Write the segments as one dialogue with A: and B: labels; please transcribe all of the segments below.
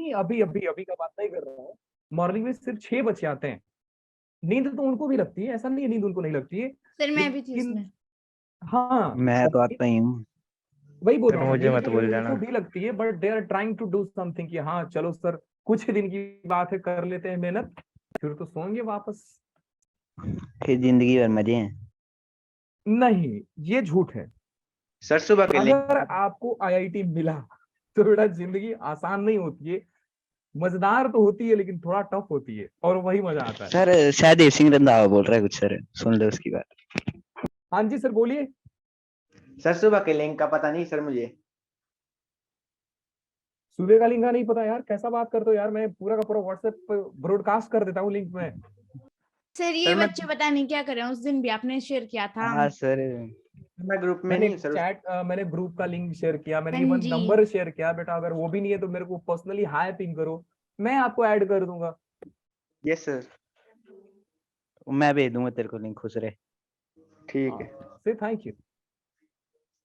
A: नहीं, अभी अभी अभी का बात नहीं कर रहा हूँ। मॉर्निंग में सिर्फ 6 बच्चे आते हैं। नींद तो उनको भी लगती है, ऐसा नहीं है नींद उनको नहीं लगती है,
B: सर मैं भी थी
A: लेकिन
B: उसमें।
A: हाँ,
C: मैं तो आता ही हूँ।
A: वही बोल
D: सर
A: रहा हूँ,
D: मुझे
A: नींद
D: मत बोल जाना।
A: उनको भी लगती है, but they are trying to do something कि हाँ चलो सर कुछ दिन की बात है, कर लेते हैं मेहनत, फिर तो सोएंगे वापस।
C: फिर जिंदगी भर मजे हैं।
A: नहीं, ये झूठ है।
D: सर सुबह के
A: अगर आपको आईआईटी मिला तो बेटा जिंदगी आसान नहीं होती है, मजेदार तो होती है लेकिन थोड़ा टफ होती है, और वही मजा आता है।
C: सर सहदेव सिंह रंधावा बोल रहा है कुछ, सर सुन लो उसकी बात।
A: हाँ जी सर बोलिए।
D: सर सुबह के लिंक का पता नहीं सर मुझे।
A: सुबह का लिंक का नहीं पता यार, कैसा बात करते हो यार, मैं पूरा का पूरा व्हाट्सएप पे ब्रॉडकास्ट कर देता हूँ लिंक में।
B: सर ये बच्चे पता नहीं क्या कर रहे हैं, उस दिन भी आपने शेयर किया था।
C: हाँ सर
D: मैं ग्रुप में
A: मैंने
D: नहीं सर।
A: चैट मैंने ग्रुप का लिंक शेयर किया, मैंने
B: हाँ
A: इवन
B: जी।
A: नंबर शेयर किया। बेटा अगर वो भी नहीं है तो मेरे को पर्सनली हाई पिंग करो, मैं आपको ऐड कर दूंगा।
D: Yes sir.
C: मैं भेज दूंगा तेरे को लिंक, खुश रहे।
D: ठीक है,
A: से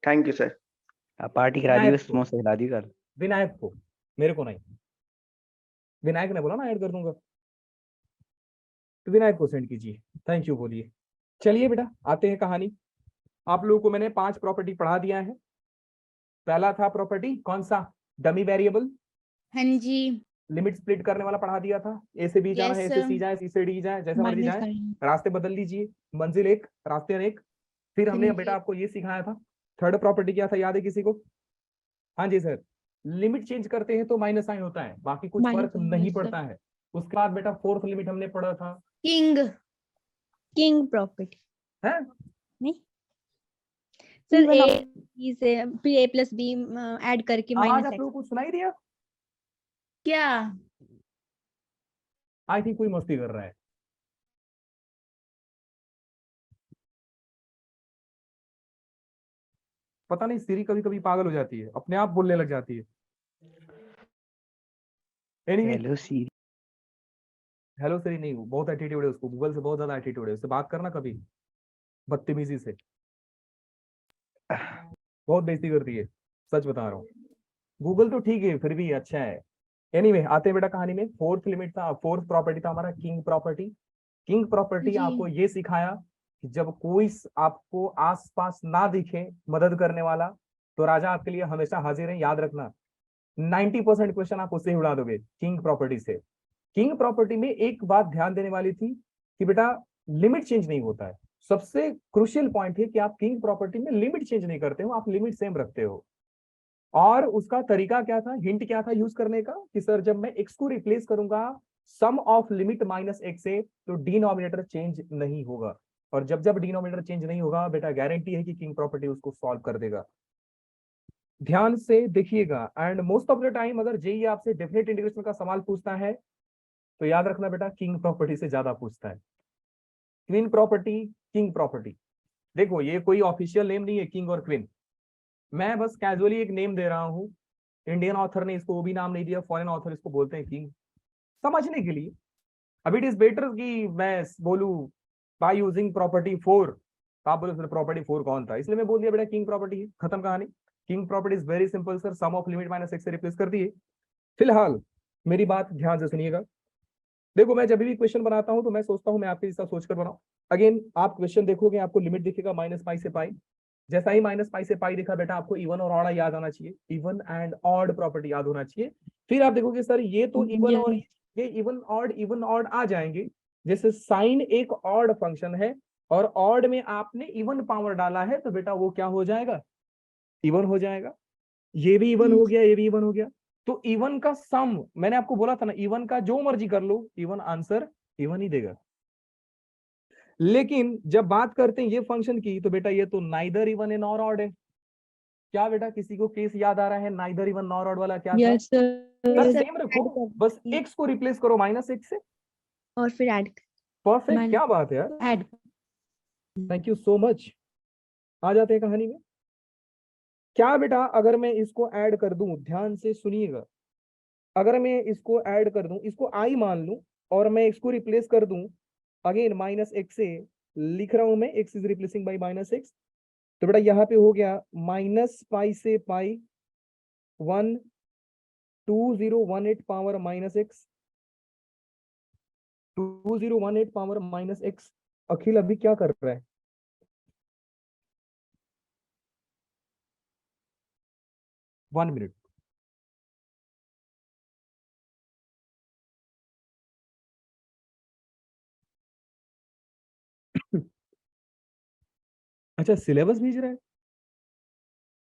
D: थैंक यू सर।
C: पार्टी करा दी,
A: विनायक
C: बस
A: को,
C: समोसा खिला दी कल।
A: विनायक को, मेरे को नहीं। विनायक ने बोला ना ऐड कर दूंगा, तो विनायक को सेंड कीजिए। थैंक यू बोलिए। चलिए बेटा आते हैं कहानी। आप लोगों को मैंने 5 प्रॉपर्टी पढ़ा दिया है। पहला था प्रॉपर्टी कौन सा, डमी वेरिएबल।
B: हाँ जी।
A: लिमिट स्प्लिट करने वाला पढ़ा दिया था, ए से बी जाना है, ए से सी जाए, सी से डी जाए, जैसे मर्जी जाए, रास्ते बदल लीजिए, मंजिल एक रास्ते अनेक। फिर हमने बेटा आपको ये सिखाया था, थर्ड प्रॉपर्टी क्या था, याद है किसी को? हाँ जी सर, लिमिट चेंज करते हैं तो माइनस साइन होता है, बाकी कुछ फर्क नहीं पड़ता है। उसके बाद बेटा फोर्थ लिमिट हमने पढ़ा था
E: किंग प्रॉपर्टी
A: है
E: नहीं सर, ए से बी ए प्लस बी ऐड करके
A: आवाज
E: माइनस
A: आप
E: एक्स।
A: लोगों को सुनाई दिया?
B: क्या?
A: आई थिंक कोई मस्ती कर रहा है। पता नहीं सीरी कभी कभी पागल हो जाती है, अपने आप बोलने लग जाती है। एनीवे,
C: हेलो सी।
A: हेलो सीरी नहीं, बहुत एटीट्यूड है उसको, गूगल से बहुत ज्यादा एटीट्यूड है, उससे बात करना कभी बदतमीजी से, बहुत बेइज्जती करती है, सच बता रहा हूँ। गूगल तो ठीक है, फिर भी अच्छा है। एनीवे आते हैं बेटा कहानी में। फोर्थ लिमिट था, फोर्थ प्रॉपर्टी था हमारा किंग प्रॉपर्टी। किंग प्रॉपर्टी आपको ये सिखाया कि जब कोई आपको आसपास ना दिखे मदद करने वाला, तो राजा आपके लिए हमेशा हाजिर है, याद रखना। 90% क्वेश्चन आप उससे ही उड़ा दोगे किंग प्रॉपर्टी से। किंग प्रॉपर्टी में एक बात ध्यान देने वाली थी कि बेटा लिमिट चेंज नहीं होता है। सबसे क्रुशियल पॉइंट है कि आप किंग प्रॉपर्टी में लिमिट चेंज नहीं करते हो, आप लिमिट सेम रखते हो। और उसका तरीका क्या था, हिंट क्या था यूज करने का, कि सर जब मैं एक्स को रिप्लेस करूंगा सम ऑफ लिमिट माइनस एक्स से, तो डिनोमिनेटर चेंज नहीं होगा। और जब जब डिनोमिनेटर चेंज नहीं होगा बेटा गारंटी है कि किंग प्रॉपर्टी उसको सॉल्व कर देगा। ध्यान से देखिएगा। And most of the time अगर जेई आपसे डेफिनेट इंटीग्रेशन का सवाल पूछता है तो याद रखना बेटा किंग प्रॉपर्टी से ज्यादा पूछता है। क्वीन प्रॉपर्टी, किंग प्रॉपर्टी, देखो ये कोई ऑफिशियल नेम नहीं है किंग और क्वीन, मैं बस कैजुअली एक नेम दे रहा हूं। इंडियन ऑथर ने इसको वो भी नाम नहीं दिया, फॉरेन ऑथर इसको बोलते हैं किंग, समझने के लिए। अब इट इज बेटर कि मैं बोलूं बाय यूजिंग प्रॉपर्टी 4, तो आप बोले सर प्रॉपर्टी 4 कौन था, इसलिए मैं बोल दिया बेटा किंग प्रॉपर्टी है, खत्म कहानी। King property is very simple sir, sum of limit minus x से रिप्लेस कर दिए। फिलहाल मेरी बात ध्यान से सुनिएगा। देखो मैं जब भी क्वेश्चन बनाता हूं तो मैं सोचता हूं मैं आपके जैसा सोचकर बनाऊं। अगेन आप क्वेश्चन देखोगे आपको लिमिट दिखेगा माइनस पाई से पाई, जैसा ही माइनस पाई से पाई दिखा बेटा आपको इवन और ऑड याद आना चाहिए, इवन एंड ऑड प्रॉपर्टी याद होना चाहिए। फिर आप देखोगे सर ये तो इवन और ये इवन ऑड आ जाएंगे। जैसे साइन एक ऑड फंक्शन है और ऑड में आपने इवन पावर डाला है, तो बेटा वो क्या हो जाएगा, इवन हो जाएगा। ये भी इवन हो गया, ये भी इवन हो गया। तो इवन का सम, मैंने आपको बोला था ना, इवन का जो मर्जी कर लो, इवन आंसर इवन ही देगा। लेकिन जब बात करते हैं ये फंक्शन की, तो बेटा ये तो नाइदर इवन है नॉर ऑड है। क्या बेटा किसी को केस याद आ रहा है नाइदर इवन नॉर ऑड वाला, क्या था? सर सेम रखो, बस एक्स को रिप्लेस करो माइनस एक्स से
E: और फिर ऐड।
A: परफेक्ट, क्या बात है यार,
E: add.
A: Thank you so much. आ जाते हैं कहानी में। क्या बेटा अगर मैं इसको ऐड कर दूं, ध्यान से सुनिएगा, अगर मैं इसको ऐड कर दूं, इसको आई मान लूं और मैं इसको रिप्लेस कर दूं अगेन माइनस एक्स से, लिख रहा हूं मैं X is replacing by minus X, तो बेटा यहाँ पे हो गया माइनस पाई से pi 1 2018 power minus X, 2018 power minus X. Akhil अभी क्या कर रहा है? One minute. अच्छा, सिलेबस भेज रहा है।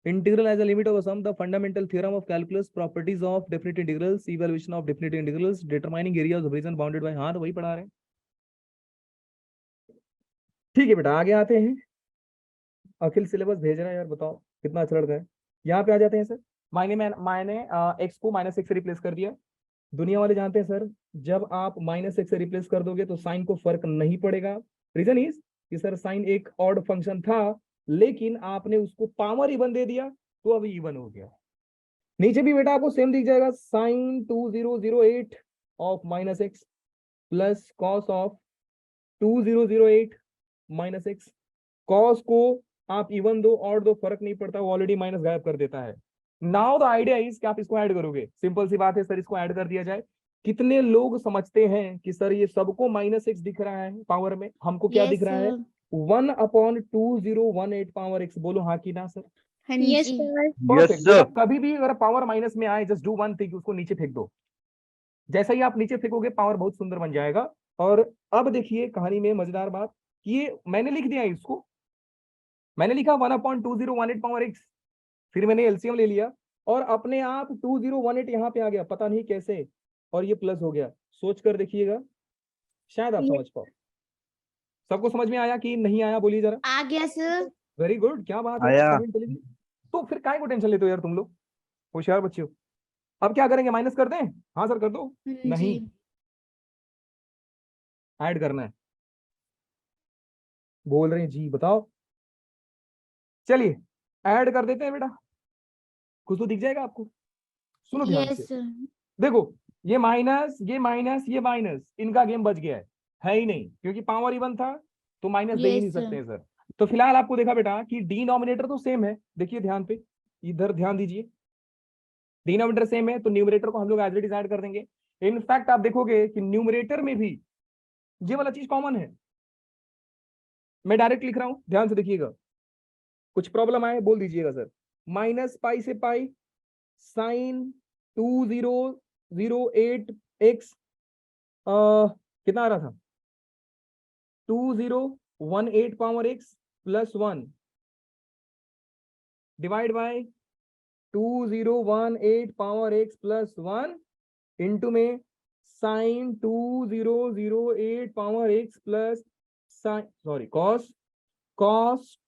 A: Integral as a limit of a sum, the fundamental theorem of calculus, properties of definite integrals, evaluation of definite integrals, determining areas of region bounded by, हाँ तो वही पढ़ा रहे हैं। ठीक है बेटा, आगे आते हैं। अखिल सिलेबस भेज रहा है यार, बताओ कितना अच्छा लड़का है। यहाँ पे आ जाते हैं सर। मैंने एक्स को माइनस एक्स से रिप्लेस कर दिया। दुनिया वाले जानते हैं सर, जब आप माइनस एक्स से रिप्लेस कर दोगे तो साइन को फर्क नहीं पड़ेगा। रीजन इज कि सर साइन एक ऑड फंक्शन था, लेकिन आपने उसको पावर इवन दे दिया तो अब इवन हो गया। नीचे भी बेटा आपको सेम दिख जाएगा, sine 2008 of minus x plus cos of 2008 minus x. Cos को आप इवन दो ऑड दो फर्क नहीं पड़ता, वो ऑलरेडी माइनस गायब कर देता है। नाउ द आइडिया इज कि आप इसको ऐड करोगे। सिंपल सी बात है सर, इसको ऐड कर दिया जाए। कितने लोग समझते हैं कि सर ये सबको माइनस एक्स दिख रहा है पावर में, हमको क्या दिख रहा है? 1/2018 पावर एक्स। बोलो हाँ कि ना सर?
B: हाँ
E: Yes,
B: जी।
E: sir.
C: Yes,
A: Perfect.
C: sir.
A: कभी भी अगर पावर माइनस में आए, जस्ट डू वन थिंग, उसको नीचे फेंक दो। जैसा ही आप नीचे फेंकोगे पावर बहुत सुंदर बन जाएगा। और अब देखिए कहानी में मजेदार बात कि ये मैंने लिख दिया इसको, मैंने लिखा 1/2018 पावर एक्स, फिर मैंने एलसीएम ले लिया और अपने आप 2018 यहाँ पे आ गया, पता नहीं कैसे, और ये प्लस हो गया। सोच कर देखिएगा, शायद आप
E: Yes.
A: समझ पाओ। सबको समझ में आया कि नहीं आया? बोलिए जरा।
B: आ गया सर।
A: वेरी गुड, क्या बात है।
C: आया।
A: सब इंटेलिजेंट। तो फिर काहे को टेंशन लेते हो यार तुम लोग, होशियार बच्चे हो। अब क्या करेंगे? माइनस कर दें? हाँ सर कर दो।
B: हाँ
A: नहीं,
B: जी।
A: ऐड करना है। बोल रहे हैं जी, बताओ। चलिए ऐड कर देते हैं बेटा, कुछ तो दिख जाएगा आपको। सुनो ध्यान से,
B: यस सर।
A: देखो ये माइनस ये माइनस ये माइनस, इनका गेम बच गया है ही नहीं, क्योंकि पावर इवन था तो माइनस दे ही नहीं
B: यस सर।
A: सकते हैं सर। तो फिलहाल आपको देखा बेटा कि डिनोमिनेटर तो सेम है। देखिए ध्यान पे, इधर ध्यान दीजिए, डिनोमिनेटर सेम है तो न्यूमरेटर को हम लोग एज इट इज ऐड कर देंगे। इनफैक्ट आप देखोगे कि न्यूमरेटर में भी ये वाला चीज कॉमन है। मैं डायरेक्ट लिख रहा हूं, ध्यान से देखिएगा। कुछ प्रॉब्लम आए बोल दीजिएगा सर। माइनस पाई से पाई साइन 2008 एक्स, कितना आ रहा था? 2018 power X plus 1 divide by 2018 power X plus 1 into में sine 2008 power X plus sine, sorry cos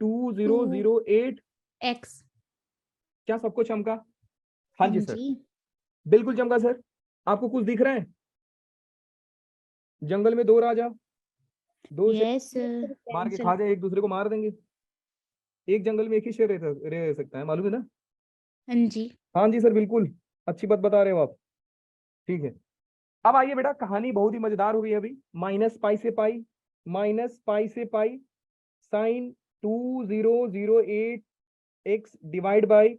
A: 2008
B: X.
A: क्या सबको चमका? हाँ जी सर,
B: जी।
A: बिल्कुल चमका सर। आपको कुछ दिख रहा है? जंगल में दो राजा, दो शेर
B: यस सर।
A: मार के
E: Cancel.
A: खा जाए, एक दूसरे को मार देंगे। एक जंगल में एक ही शेर रह सकता है, मालूम है ना?
B: हाँ जी।
A: हाँ जी सर, बिल्कुल अच्छी बात बता रहे हो आप। ठीक है, अब आइए बेटा, कहानी बहुत ही मजेदार हो गई अभी। माइनस पाई से पाई, माइनस पाई से pi sine 2008 x divide by,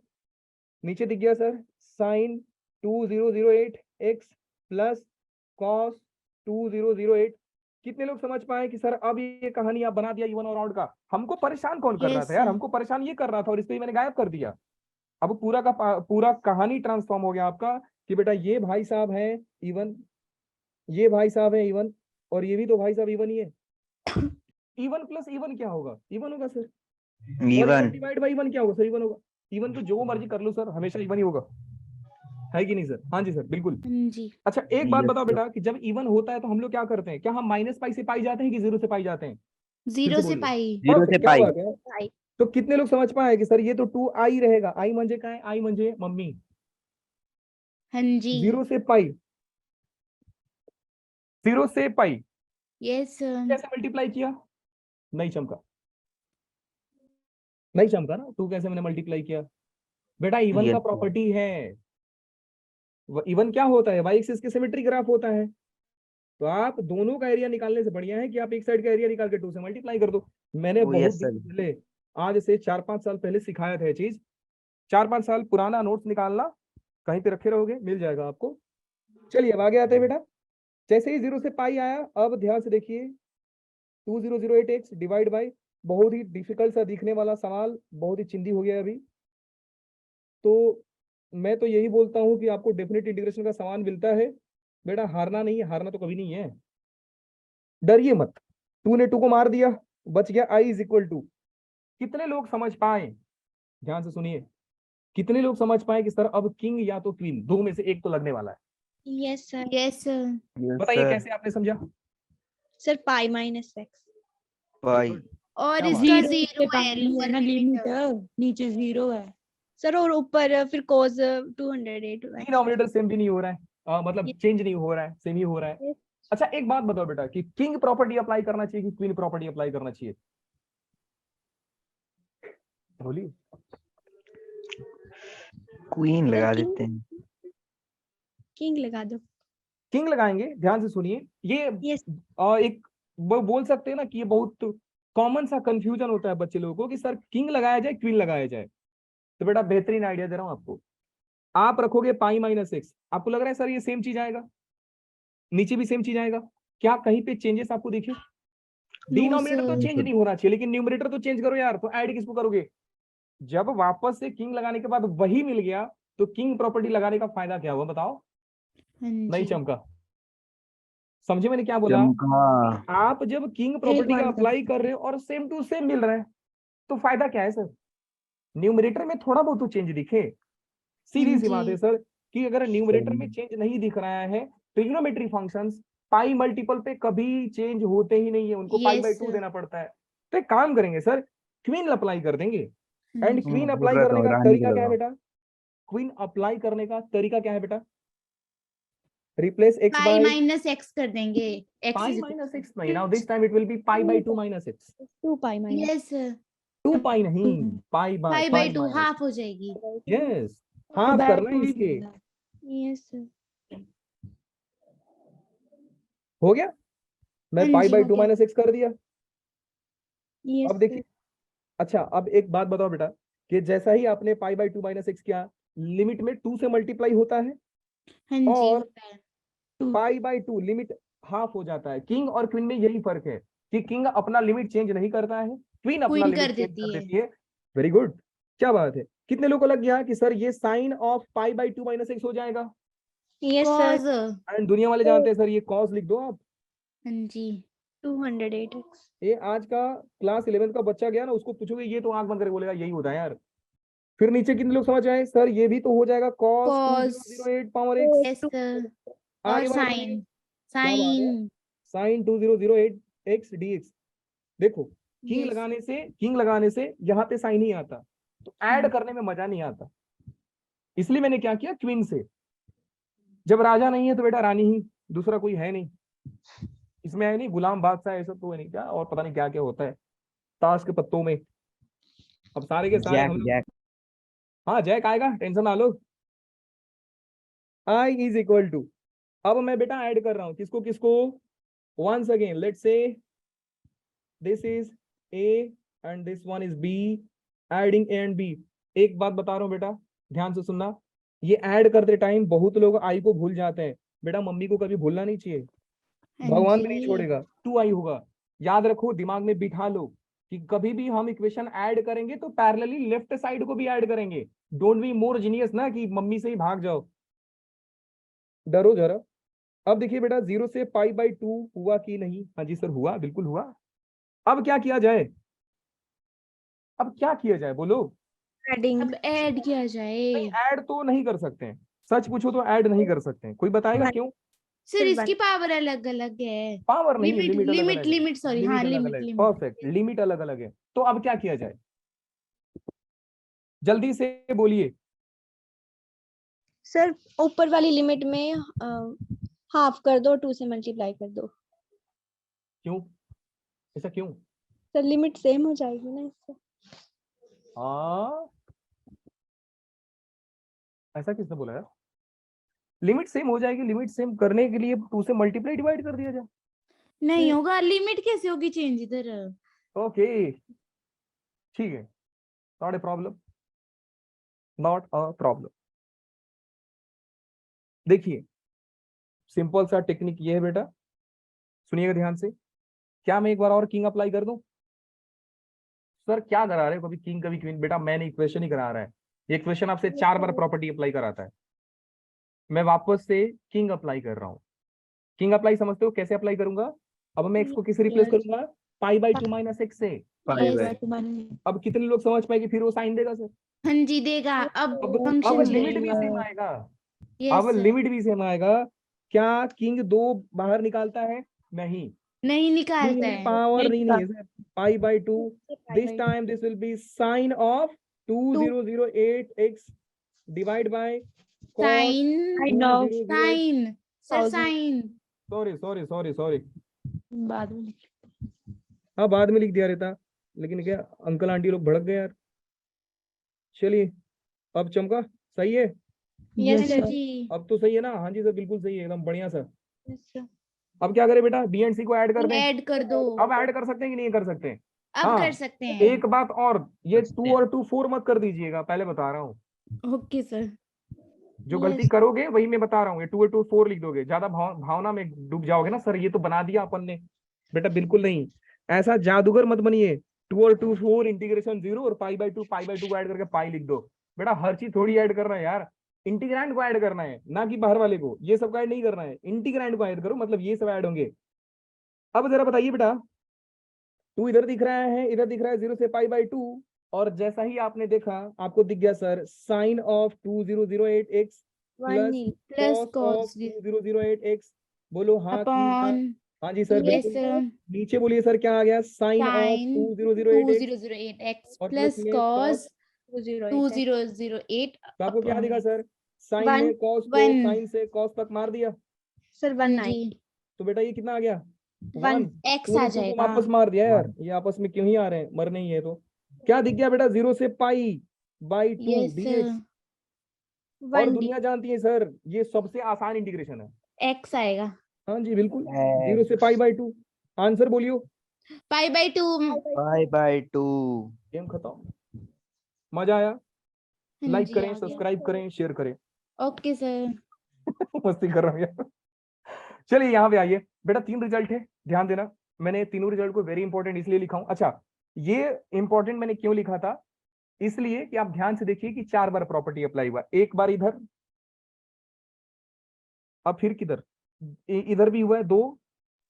A: नीचे दिख गया sir, sine 2008 x plus cos 2008। कितने लोग समझ पाए कि सर अब ये कहानी आप बना दिया इवन और ऑड का? हमको परेशान कौन कर रहा
B: Yes,
A: था यार?
B: sir.
A: हमको परेशान ये कर रहा था और इसको ही मैंने गायब कर दिया। अब पूरा का पूरा कहानी ट्रांसफॉर्म हो गया आपका कि बेटा ये भाई साहब है इवन, ये भाई साहब है इवन, और ये भी तो भाई साहब इवन ही है। इवन प्लस इवन क्या होगा? इवन होगा सर। और
C: Even.
A: डिवाइड बाई इवन क्या होगा सर? इवन होगा। इवन तो जो मर्जी कर लो सर, हमेशा इवन ही होगा, है कि नहीं सर? हाँ जी सर, बिल्कुल।
B: हाँ जी।
A: अच्छा एक बात
C: Yes,
A: बताओ
C: sir.
A: बेटा कि जब इवन होता है तो हम लोग क्या करते हैं? क्या हम माइनस पाई से पाई जाते हैं कि जीरो से पाई जाते हैं?
B: जीरो
A: से
B: से
A: बोलिए।
B: पाई।
C: Zero
A: Perfect,
C: से
A: क्या
C: पाई.
A: बात है।
E: Pi.
A: तो कितने लोग समझ पाए कि सर ये तो 2i रहेगा? आई म्हणजे काय? आई म्हणजे मम्मी।
B: हाँ जी।
A: जीरो से पाई, जीरो से पाई
B: यस सर।
A: कैसे मल्टीप्लाई किया? नहीं चमका, नहीं चमका ना। टू कैसे मैंने मल्टीप्लाई किया? बेटा इवन का
C: Yes, sir.
A: प्रॉपर्टी है। इवन क्या होता है? वाई एक्सिस के सिमेट्री ग्राफ होता है। तो आप दोनों का एरिया निकालने से बढ़िया है कि आप एक साइड का एरिया निकाल के 2 से मल्टीप्लाई कर दो। मैंने
C: Oh,
A: बहुत
C: yes,
A: दिन
C: sir.
A: पहले, आज से 4-5 साल पहले सिखाया था ये चीज। 4-5 साल पुराना नोट्स निकालना, कहीं पे रखे रहोगे मिल जाएगा आपको। चलिए अब आगे आते हैं बेटा। जैसे ही 0 से पाई आया, अब ध्यान से देखिए 2008x डिवाइड बाय, बहुत ही डिफिकल्ट सा दिखने वाला सवाल, बहुत ही चिंदी हो गया अभी। तो मैं तो यही बोलता हूं कि आपको डेफिनेट इंटीग्रेशन का सवाल मिलता है बेटा, हारना नहीं है, हारना तो कभी नहीं है, डरिए मत। 2 ने 2 को मार दिया, बच गया i इज इक्वल टू। कितने लोग समझ पाए, ध्यान से सुनिए, कितने लोग समझ पाए कि सर अब किंग या तो क्वीन, दो में से एक तो लगने वाला है।
E: Yes, sir.
B: Yes sir.
C: Yes,
A: बताइए
C: sir.
A: कैसे आपने समझा।
E: Sir, pi minus x.
C: Pi.
B: और
A: क्या
B: इसका
A: बात
B: जीरो
F: पे
B: है,
F: काटनी है ना लिमिट, नीचे 0 है।
E: Sir, और ऊपर फिर cos 208
A: डिनोमिनेटर सेम भी नहीं हो रहा है, मतलब
E: Yes.
A: चेंज नहीं हो रहा है, सेम ही हो रहा है।
E: Yes.
A: अच्छा एक बात बताओ बेटा कि किंग प्रॉपर्टी अप्लाई करना चाहिए कि क्वीन प्रॉपर्टी अप्लाई करना चाहिए, बोलिए।
C: Queen
E: Sir,
C: लगा
E: king,
C: देते हैं।
E: king लगा दो।
A: किंग लगाएंगे, ध्यान से सुनिए, ये
E: Yes.
A: एक बोल सकते हैं ना कि ये बहुत कॉमन सा कंफ्यूजन होता है बच्चे लोगों को कि सर किंग लगाया जाए क्वीन लगाया जाए। तो बेटा बेहतरीन आइडिया दे रहा हूं आपको, आप रखोगे पाई माइनस एक्स, आपको लग रहा है सर ये सेम चीज आएगा, नीचे भी सेम चीज आएगा, क्या कहीं पे चेंजेस आपको दिखे? डिनोमिनेटर तो
B: sir.
A: चेंज नहीं होना चाहिए, लेकिन न्यूमरेटर तो चेंज करो यार। तो ऐड किसको करोगे? जब वापस से किंग लगाने के बाद वही मिल गया तो किंग प्रॉपर्टी लगाने का फायदा क्या हुआ बताओ?
B: हाँ
A: नहीं
B: जी।
A: चमका, समझे मैंने क्या बोला?
C: चमका।
A: आप जब किंग प्रॉपर्टी का अप्लाई कर रहे हो और सेम टू सेम मिल रहा है तो फायदा क्या है सर? न्यूमरेटर में थोड़ा बहुत तो चेंज दिखे, सीधी सी बात है सर कि अगर न्यूमरेटर में चेंज नहीं दिख रहा है, ट्रिग्नोमेट्री फंक्शंस पाई मल्टीपल पे कभी चेंज होते ही नहीं है, उनको पाई
B: Yes,
A: बाई 2
B: sir.
A: देना पड़ता है। तो एक काम करेंगे सर, क्वीन अप्लाई कर देंगे। एंड
B: जी।
A: क्वीन
C: बोल
A: अप्लाई
C: रहा
A: करने
C: था
A: का
C: रानी
A: तरीका
C: को
A: क्या है
C: लगाओ।
A: बेटा? क्वीन अप्लाई करने का तरीका क्या है बेटा? Replace X
B: pi
A: by
B: minus X कर देंगे, X
A: pi
B: is
A: minus X नहीं, now this time it will be pi by 2 minus X.
E: 2 pi minus.
B: Yes sir.
A: 2 pi नहीं, pi by
B: pi by
A: pi
B: 2
A: minus,
B: half हो जाएगी।
A: Yes half करना है इसके।
E: Yes, sir.
A: हो गया, मैं
B: हाँ
A: पाई
B: जी,
A: बाई
B: हो
A: 2
B: गया।
A: माइनस एक्स कर दिया।
E: Yes,
A: अब देखिए,
E: sir.
A: अच्छा अब एक बात बताओ बेटा कि जैसा ही आपने पाई बाई 2 माइनस एक्स किया, लिमिट में 2 से मल्टीप्लाई होता है
B: हाँ जी,
A: और
B: होता है।
A: पाई बाई 2 लिमिट हाफ हो जाता है। किंग और क्वीन में यही फर्क है कि किंग अपना लिमिट चेंज नहीं करता है, क्वीन अपना
B: क्वीन
A: लिमिट
B: कर
A: चेंज
B: देती
A: कर
B: है।
A: देती है। वेरी गुड, क्या बात है। कितने लोगों को लग गया कि सर ये sine of pi by 2 minus x हो जाएगा?
E: Yes, sir.
B: कॉज।
A: एंड दुनिया वाले जानते हैं सर ये कॉस लिख दो आप।
B: हाँ जी।
E: 208x.
A: ये आज का क्लास 11 का बच्चा गया ना, उसको पूछोगे ये तो आंख बंद करके बोलेगा यही होता है यार। फिर नीचे कितने लोग समझ आए? सर ये भी तो हो जाएगा cos
B: cos.
A: 2008 power x।
B: Yes sir. और
A: आगे बढ़
B: साइन।
A: क्या बात है,
B: साइन।
A: sin 2008 x dx। देखो किंग
B: यस।
A: लगाने से यहाँ पे साइन ही आता, तो ऐड करने में मजा नहीं आता, इसलिए मैंने क्या किया क्वीन से। जब राजा नहीं है तो बेटा रानी ही, दूसरा कोई है नहीं इसमें, है नहीं गुलाम बादशाह ऐसा तो है नहीं क्या, और पता नहीं क्या क्या होता है ताश के पत्तों में। अब सारे के सारे
C: जैक
A: हम लोग,
C: जैक।
A: हाँ जैक आएगा, टेंशन ना लो। आई इज इक्वल टू, अब मैं बेटा ऐड कर रहा हूं किसको किसको, once again let's say this is a and this one is b, adding a and b। एक बात बता रहा हूं बेटा, ध्यान से सुनना, ये ऐड करते टाइम बहुत लोग आई को भूल जाते हैं, बेटा मम्मी को कभी भूलना नहीं चाहिए,
B: हाँ
A: भगवान भी नहीं
B: जी।
A: छोड़ेगा, 2i होगा। याद रखो, दिमाग में बिठा लो कि कभी भी हम इक्वेशन ऐड करेंगे तो पैरेलली लेफ्ट साइड को भी ऐड करेंगे। डोंट बी मोर जीनियस ना कि मम्मी से ही भाग जाओ, डरो जरा। अब देखिए बेटा 0 से पाई बाई 2 हुआ कि नहीं? हाँ जी सर हुआ, बिल्कुल हुआ। अब क्या किया जाए, अब क्या किया जाए बोलो?
E: Adding.
B: अब ऐड किया जाए।
A: नहीं ऐड तो नहीं कर सकते हैं, सच पूछो तो ऐड नहीं कर सकते हैं, कोई बताएगा क्यों?
B: सर
E: Sir,
B: इसकी पावर अलग अलग है।
A: पावर नहीं है,
B: लिमिट
A: लिमिट अलग
B: लिमिट
A: अलग है,
B: लिमिट सॉरी, हाँ
A: लिमिट अलग
B: लिमिट
A: अलग है,
B: लिमिट।
A: परफेक्ट, लिमिट अलग अलग है। तो अब क्या किया जाए, जल्दी से बोलिए।
E: सर ऊपर वाली लिमिट में हाफ कर दो, 2 से मल्टीप्लाई कर दो।
A: क्यों, ऐसा क्यों?
E: सर लिमिट सेम हो जाएगी ना इससे।
A: हाँ ऐसा किसने बोला यार? लिमिट सेम हो जाएगी, लिमिट सेम करने के लिए 2 से मल्टीप्लाई डिवाइड कर दिया जाए।
B: नहीं होगा, लिमिट कैसे होगी चेंज इधर?
A: ओके ठीक है, not a problem, not a problem. देखिए सिंपल सा टेक्निक ये है बेटा, सुनिएगा ध्यान से। क्या मैं एक बार और किंग अप्लाई कर दूं? सर क्या करा रहे हो, कभी किंग कभी क्वीन? बेटा मैंने इक्वेशन ही करा रहा है, ये इक्वेशन आपसे 4 बार प्रॉपर्टी अप्लाई कराता है। मैं वापस से किंग अप्लाई कर रहा हूँ। किंग अप्लाई समझते हो कैसे अप्लाई करूंगा? अब मैं एक्स को किससे रिप्लेस करूंगा? पाई बाई 2 माइनस एक्स से। अब कितने लोग समझ पाएंगे फिर वो साइन देगा सर?
B: हाँ जी देगा। अब
A: अब
B: फंक्शन
A: लिमिट भी सेम आएगा।
B: यस
A: अब लिमिट भी सेम आएगा। क्या किंग 2 बाहर निकालता है? नहीं,
B: नहीं निकालता है।
A: पावर नहीं है sir. Pi by 2, this time this will be sine of 2008x divide by
B: sine sine sir sine
A: sorry
F: बाद में
A: हाँ बाद में लिख दिया रहता, लेकिन क्या अंकल आंटी लोग भड़क गए यार। चलिए अब चमका सही है,
B: यस सर जी।
A: अब तो सही है ना? हाँ जी सर बिल्कुल सही है, एकदम बढ़िया सर। अब क्या करें बेटा, बी एंड सी को ऐड कर दें?
B: ऐड कर दो।
A: अब ऐड कर सकते हैं कि नहीं कर सकते?
B: अब
A: हाँ,
B: कर सकते हैं।
A: एक बात और, ये 2 और 2 4 मत कर दीजिएगा, पहले बता रहा हूँ।
B: Okay sir.
A: जो गलती करोगे वही मैं बता रहा हूँ, ये 2 और 2 4 लिख दोगे, ज्यादा भावना में डूब जाओगे ना सर, ये तो बना दिया अपन ने। बेटा बिल्कुल नहीं, ऐसा जादूगर मत बनिए। 2 और 2 4 इंटीग्रेशन 0 और पाई बाई 2 को ऐड करके पाई लिख दो। बेटा हर चीज थोड़ी ऐड करना है यार, इंटीग्रैंड को ऐड करना है, ना कि बाहर वाले को। ये सब ऐड नहीं करना है, इंटीग्रैंड को ऐड करो, मतलब ये सब ऐड होंगे। अब जरा बताइए बेटा, 2 इधर दिख रहा है, इधर दिख रहा है 0 से पाई बाई 2, और जैसा ही आपने देखा आपको दिख गया sir sine of 2008x plus cos 2008x। बोलो हाँ कि ना? हाँ जी सर
B: यस
A: बिल्कुल।
B: सर।
A: नीचे बोलिए सर क्या आ गया? साइन ऑफ 2008x
B: 2008x
A: और
B: प्लस
A: में
B: कॉस
E: 2008
B: 2008।
A: तो आपको क्या दिखा सर? Sine
E: One.
A: में कॉस को
B: One.
A: साइन से कॉस तक मार दिया,
E: सर 19
A: तो बेटा ये कितना आ गया?
E: 1
B: x आ जाएगा।
A: वापस मार दिया यार, ये आपस में क्यों ही आ रहे हैं, मर नहीं है तो। क्या दिख गया बेटा? 0 से पाई बाई 2
B: यस
A: dx। और
E: 1D
A: दुनिया जानती है सर ये सबसे आसान इंटीग्रेशन है।
B: x आएगा।
A: हाँ जी बिल्कुल, 0 से पाई बाई 2। आंसर बोलियो।
B: पाई बाई 2।
C: Pi by 2।
A: गेम खत्म। मजा आया? लाइक करें, सब्सक्राइब करें, शेयर करें।
B: Okay sir.
A: मस्ती कर रहा हूँ यार। चलिए यहाँ पे आइए बेटा, 3 रिजल्ट है, ध्यान देना। मैंने तीनों रिजल्ट को वेरी इंपॉर्टेंट इसलिए लिखा हूं। अच्छा, ये इंपॉर्टेंट मैंने क्यों लिखा था? इसलिए कि आप ध्यान से देखिए कि 4 बार प्रॉपर्टी अप्लाई हुआ, एक बार इधर, अब फिर किधर, इधर भी हुआ है 2,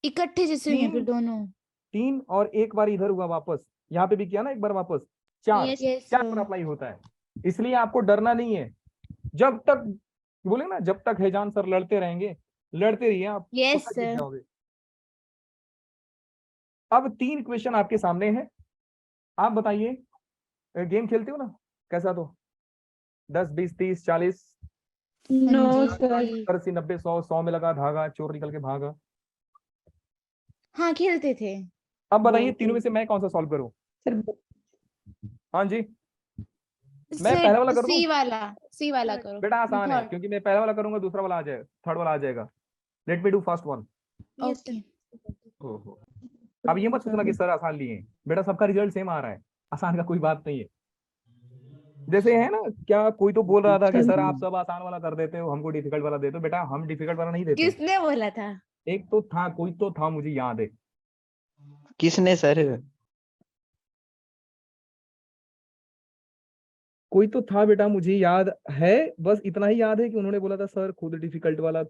B: इकट्ठे जैसे हुए हैं फिर दोनों।
A: 3 और एक बार इधर हुआ वापस, यहाँ पे भी किया ना एक बार वापस, 4।
B: यस
A: 4 बार अप्लाई होता है, इसलिए आपको डरना नहीं है। जब तक बोले ना, जब तक हैजान सर लड़ते रहेंगे, लड़ते रहिए आप,
B: यस
A: तो जीत
B: सर।
A: जाओगे। अब 3 क्वेश्चन आपके सामने हैं, आप बताइए। गेम खेलते हो ना? कैसा? तो 10 20 30 40
F: नो
B: हाँ
F: सर।
B: जी।
A: 80 90 100 में लगा धागा, चोर निकल के भागा।
B: हाँ खेलते थे।
A: अब बताइए तीनों में से मैं कौन सा सॉल्व करूं?
F: सर
A: हाँ जी, मैं पहला वाला कर दूं?
B: सी वाला करो।
A: बेटा आसान है,
B: Third.
A: क्योंकि मैं पहला वाला करूंगा, दूसरा वाला आ जाएगा, थर्ड वाला आ जाएगा। Let me do first one.
B: Okay.
A: ओहो, अब ये मत सोचना कि सर आसान लिए हैं। बेटा सबका रिजल्ट सेम आ रहा है, आसान का कोई बात नहीं है। जैसे है ना, क्या कोई तो बोल रहा था कि सर आप सब आसान वाला कर देते हो, हमको डिफिकल्ट वाला दे दो। बेटा हम डिफिकल्ट वाला नहीं देते।
B: किसने बोला था?
A: एक तो था, कोई तो था, मुझे याद है।
C: किसने सर?
A: कोई तो था बेटा, मुझे याद है, बस इतना ही याद है कि उन्होंने बोला था सर खुद डिफिकल्ट वाला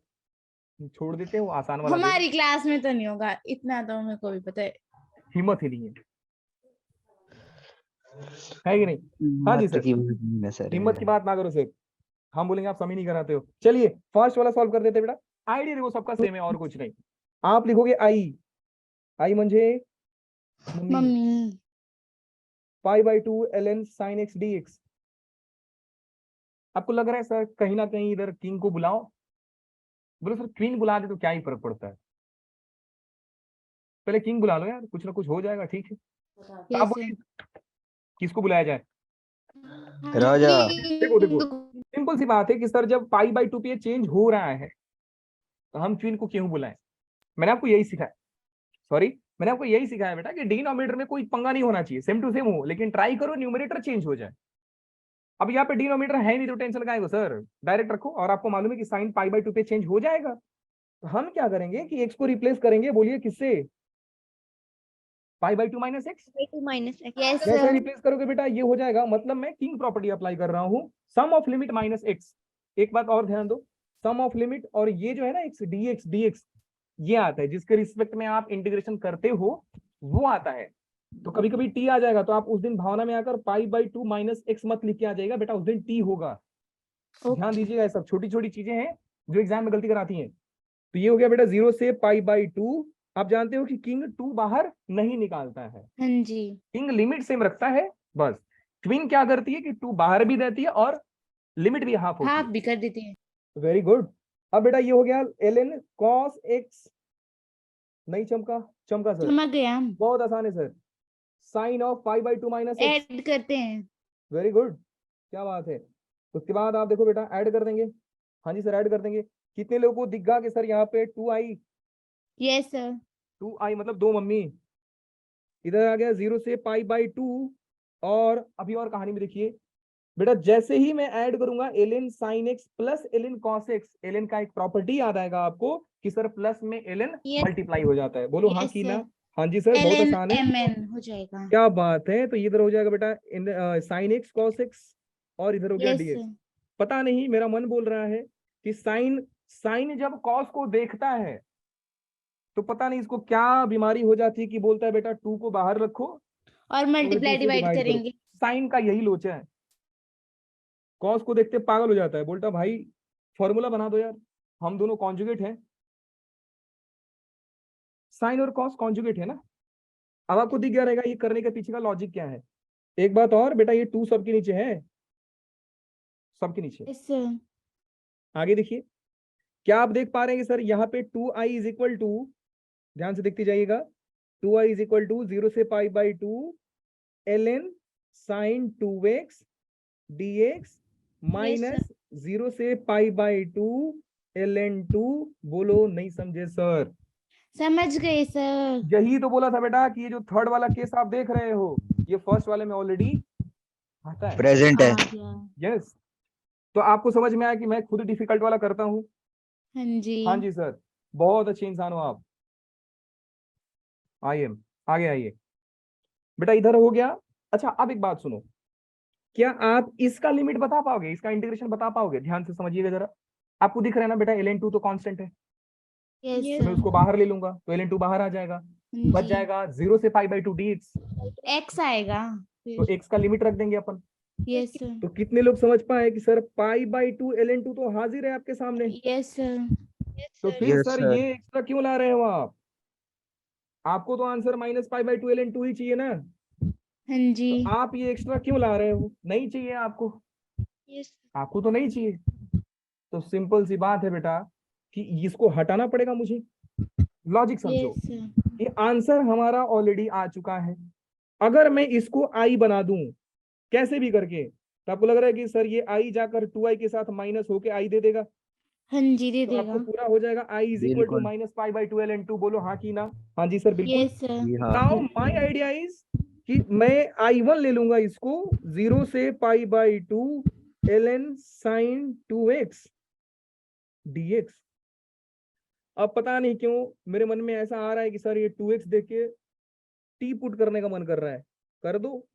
A: छोड़ देते हैं, वो आसान वाला दे
B: हमारी क्लास में तो नहीं होगा इतना, तो मेरे को भी पता है।
A: दो। हिम्मत ही नहीं है कि नहीं? हाँ जी
C: मत
A: सर,
C: की बात नहीं है सर।
A: हिम्मत की बात ना करो सर, हम बोलेंगे आप समझ नहीं कराते हो। चलिए फर्स्ट वाला सॉल्व कर देते बेटा। आइडिया देखो सबका सेम है और कुछ नहीं। आप लिखोगे आई, आई म्हणजे
B: mummy.
A: Pi by 2 ln sin x dx। आपको लग रहा है सर कहीं ना कहीं इधर किंग को बुलाओ? बोलो सर क्वीन बुला दे तो क्या ही फर्क पड़ता है, पहले किंग बुला लो यार, कुछ ना कुछ हो जाएगा। ठीक है, तो आप बोलिए किसको बुलाया जाए?
C: राजा।
A: देखो सिंपल सी बात है कि सर जब पाई बाई 2 पे चेंज हो रहा है तो हम क्वीन को क्यों बुलाएं? मैंने आपको यही सिखाया, मैंने आपको यही सिखाया बेटा कि डिनोमिनेटर में कोई पंगा नहीं होना चाहिए, सेम टू सेम हो, लेकिन ट्राई करो न्यूमरेटर चेंज हो जाए। अब यहाँ पे डिनोमिनेटर है नहीं तो टेंशन का है सर, डायरेक्ट रखो। और आपको मालूम है कि साइन पाई बाई 2 पे चेंज हो जाएगा, तो हम क्या करेंगे कि x को रिप्लेस करेंगे, बोलिए किससे, पाई by 2 minus x.
E: by 2 minus x.
B: Yes,
A: कैसे
B: sir.
A: रिप्लेस करोगे बेटा, ये हो जाएगा, मतलब मैं किंग प्रॉपर्टी अप्लाई कर रहा हूँ, सम ऑफ लिमिट माइनस एक्स। एक बात और ध्यान दो, सम ऑफ लिमिट और ये जो है ना एक्स dx ये आता है जिसके रिस्पेक्ट में आप इंटीग्रेशन करते हो वो आता है। तो कभी कभी टी आ जाएगा, तो आप उस दिन भावना में आकर पाई बाई 2 माइनस एक्स मत लिख के आ जाएगा बेटा, उस दिन टी होगा। ध्यान दीजिएगा, ये सब छोटी छोटी चीजें हैं जो एग्जाम में गलती कराती हैं। तो ये हो गया बेटा 0 से पाई बाई 2। आप जानते हो कि किंग 2 बाहर नहीं निकालता है,
B: हाँ जी,
A: किंग लिमिट सेम रखता है बस। क्वीन क्या करती है कि 2 बाहर भी देती है और लिमिट भी हाफ होती
B: हाफ
A: है।
B: भी कर देते हैं।
A: Very good. अब बेटा ये हो गया ln cos x, नहीं चमका, चमका सर,
B: चमक गया,
A: बहुत आसान है sir, sine of pi by 2 minus x.
B: Add करते हैं।
A: वेरी गुड, क्या बात है। उसके बाद आप देखो बेटा ऐड कर देंगे, हाँ जी सर ऐड कर देंगे। कितने लोगों को दिखा कि सर यहाँ पे 2i,
B: यस सर,
A: 2i मतलब 2 मम्मी। इधर आ गया 0 से पाई बाई 2। और अभी और कहानी में देखिए बेटा, जैसे ही मैं ऐड करूंगा ln sin x plus ln cos x, ln का एक प्रॉपर्टी याद आएगा आपको कि सर प्लस में ln
E: Yes.
A: मल्टीप्लाई हो जाता है। बोलो हाँ
B: Yes,
A: की ना।
B: sir.
A: हाँ जी सर, बहुत
B: ln
A: आसान है,
B: mn हो जाएगा।
A: क्या बात है। तो इधर हो जाएगा बेटा sin x cos x और इधर हो गया
B: यस
A: dx।
B: सर,
A: पता नहीं मेरा मन बोल रहा है कि साइन जब cos को देखता है तो पता नहीं इसको क्या बीमारी हो जाती है कि बोलता है बेटा 2 को बाहर रखो
B: और मल्टीप्लाई डिवाइड करेंगे।
A: साइन का यही लोचा है, कॉस को देखते पागल हो जाता है, बोलता भाई फॉर्मूला बना दो यार, हम दोनों कॉन्जुगेट हैं, साइन और कॉस कॉन्जुगेट है ना। अब आपको दिख गया रहेगा ये करने के पीछे का लॉजिक क्या है। एक बात और बेटा, ये 2 सबके नीचे है, सबके नीचे।
B: यस सर,
A: आगे देखिए, क्या आप देख पा रहे हैं कि सर यहाँ पे 2i इज इक्वल टू, ध्यान से देखते जाइएगा, 2i इज इक्वल टू 0 से पाई by 2 ln sin 2x dx minus 0 से पाई बाई 2 ln 2। बोलो नहीं समझे सर?
B: समझ गए सर।
A: यही तो बोला था बेटा कि ये जो थर्ड वाला केस आप देख रहे हो ये फर्स्ट वाले में ऑलरेडी आता है।
C: प्रेजेंट है।
B: आ गया।
A: यस, तो आपको समझ में आया कि मैं खुद डिफिकल्ट वाला करता हूँ।
B: हाँ जी,
A: हाँ जी सर, बहुत अच्छे इंसान हो आप। आइए आगे आइए बेटा, इधर हो गया। अच्छा अब एक बात सुनो, क्या आप इसका लिमिट बता पाओगे, इसका इंटीग्रेशन बता पाओगे? ध्यान से समझिएगा जरा, आपको दिख रहा है ना बेटा ln 2 तो कांस्टेंट है,
B: यस
A: तो मैं उसको बाहर ले लूंगा तो ln 2 बाहर आ जाएगा, बच जाएगा 0 से पाई बाई 2 dx,
B: एक्स आएगा
A: तो
B: फिर।
A: x का लिमिट रख देंगे अपन।
B: यस सर,
A: तो कितने लोग समझ पाए कि सर पाई बाई 2 ln 2 तो हाजिर है आपके सामने,
B: यस सर,
A: तो फिर
C: Yes,
A: सर
C: sir.
A: ये एक्स्ट्रा क्यों ला रहे हो आप? आपको तो answer minus pi by 2 ln 2 ही चाहिए ना,
B: हाँ जी,
A: तो आप ये एक्स्ट्रा क्यों ला रहे हो? नहीं चाहिए आपको,
E: Yes.
A: आपको तो नहीं चाहिए। तो सिंपल सी बात है बेटा कि इसको हटाना पड़ेगा मुझे, लॉजिक समझो।
B: यस सर,
A: ये आंसर हमारा ऑलरेडी आ चुका है, अगर मैं इसको आई बना दूं कैसे भी करके, तो आपको लग रहा है कि सर ये आई जाकर 2i के साथ माइनस होके आई दे देगा,
B: हाँ जी दे
A: तो आपको
B: देगा।
A: पूरा हो जाएगा i इज इक्वल टू
C: बिल्कुल।
A: Minus pi by 2 ln 2। बोलो हाँ की ना। हाँ जी सर बिल्कुल।
B: यस सर,
C: जी हाँ।
A: नाउ माय आइडिया इज कि मैं i1 ले लूंगा इसको 0 से पाई by 2 ln sin 2x dx। अब पता नहीं क्यों मेरे मन में ऐसा आ रहा है कि सर ये 2x देख के टी पुट करने का मन कर रहा है, कर दो,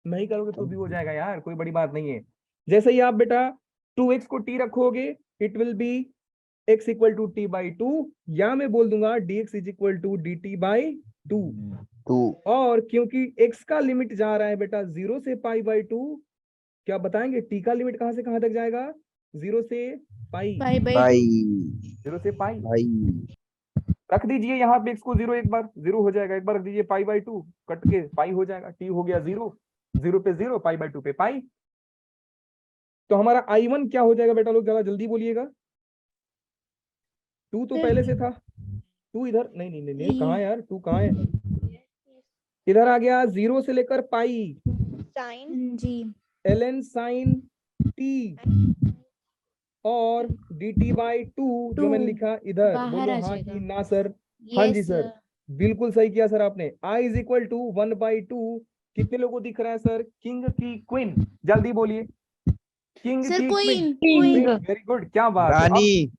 A: नहीं करोगे तो भी हो जाएगा यार, कोई बड़ी बात नहीं है। जैसे ही आप बेटा 2x को t रखोगे it will be x equal to t by 2, या मैं बोल दूंगा dx is equal to dt by 2।
C: 2
A: और क्योंकि x का लिमिट जा रहा है बेटा 0 से पाई बाई 2, क्या बताएंगे t का लिमिट कहां से कहां तक जाएगा? 0 से पाई,
B: बाय बाय।
C: भाई
A: 0 से पाई।
C: भाई
A: रख दीजिए यहाँ पे x को 0, एक बार 0 हो जाएगा, एक बार रख दीजिए पाई बाई 2, कट के पाई हो जाएगा, t हो गया 0, 0 पे 0, पाई बाई 2 पे पाई। तो हमारा i1 क्या हो जाएगा बेटा, लोग ज्यादा जल्दी बोलिएगा। 2 तो पहले से था, 2 इधर नहीं नहीं नहीं, नहीं कहाँ है यार, 2 कहाँ है? इधर आ गया 0 से लेकर पाई
E: Sin.
B: हाँ जी,
A: ln sin t और dt बाई 2 जो मैंने लिखा इधर,
B: बाहर
A: बोलो
B: आ
A: हाँ
B: जाएगा।
A: कि ना सर? हाँ जी
B: यस
A: सर, बिल्कुल सही किया सर आपने। i is equal to 1 by 2 कितने लोगों को दिख रहा है सर किंग की क्वीन? जल्दी बोलिए, किंग
B: सर
A: की
B: क्वीन
F: King.
A: वेरी गुड, क्या बात है।
C: रानी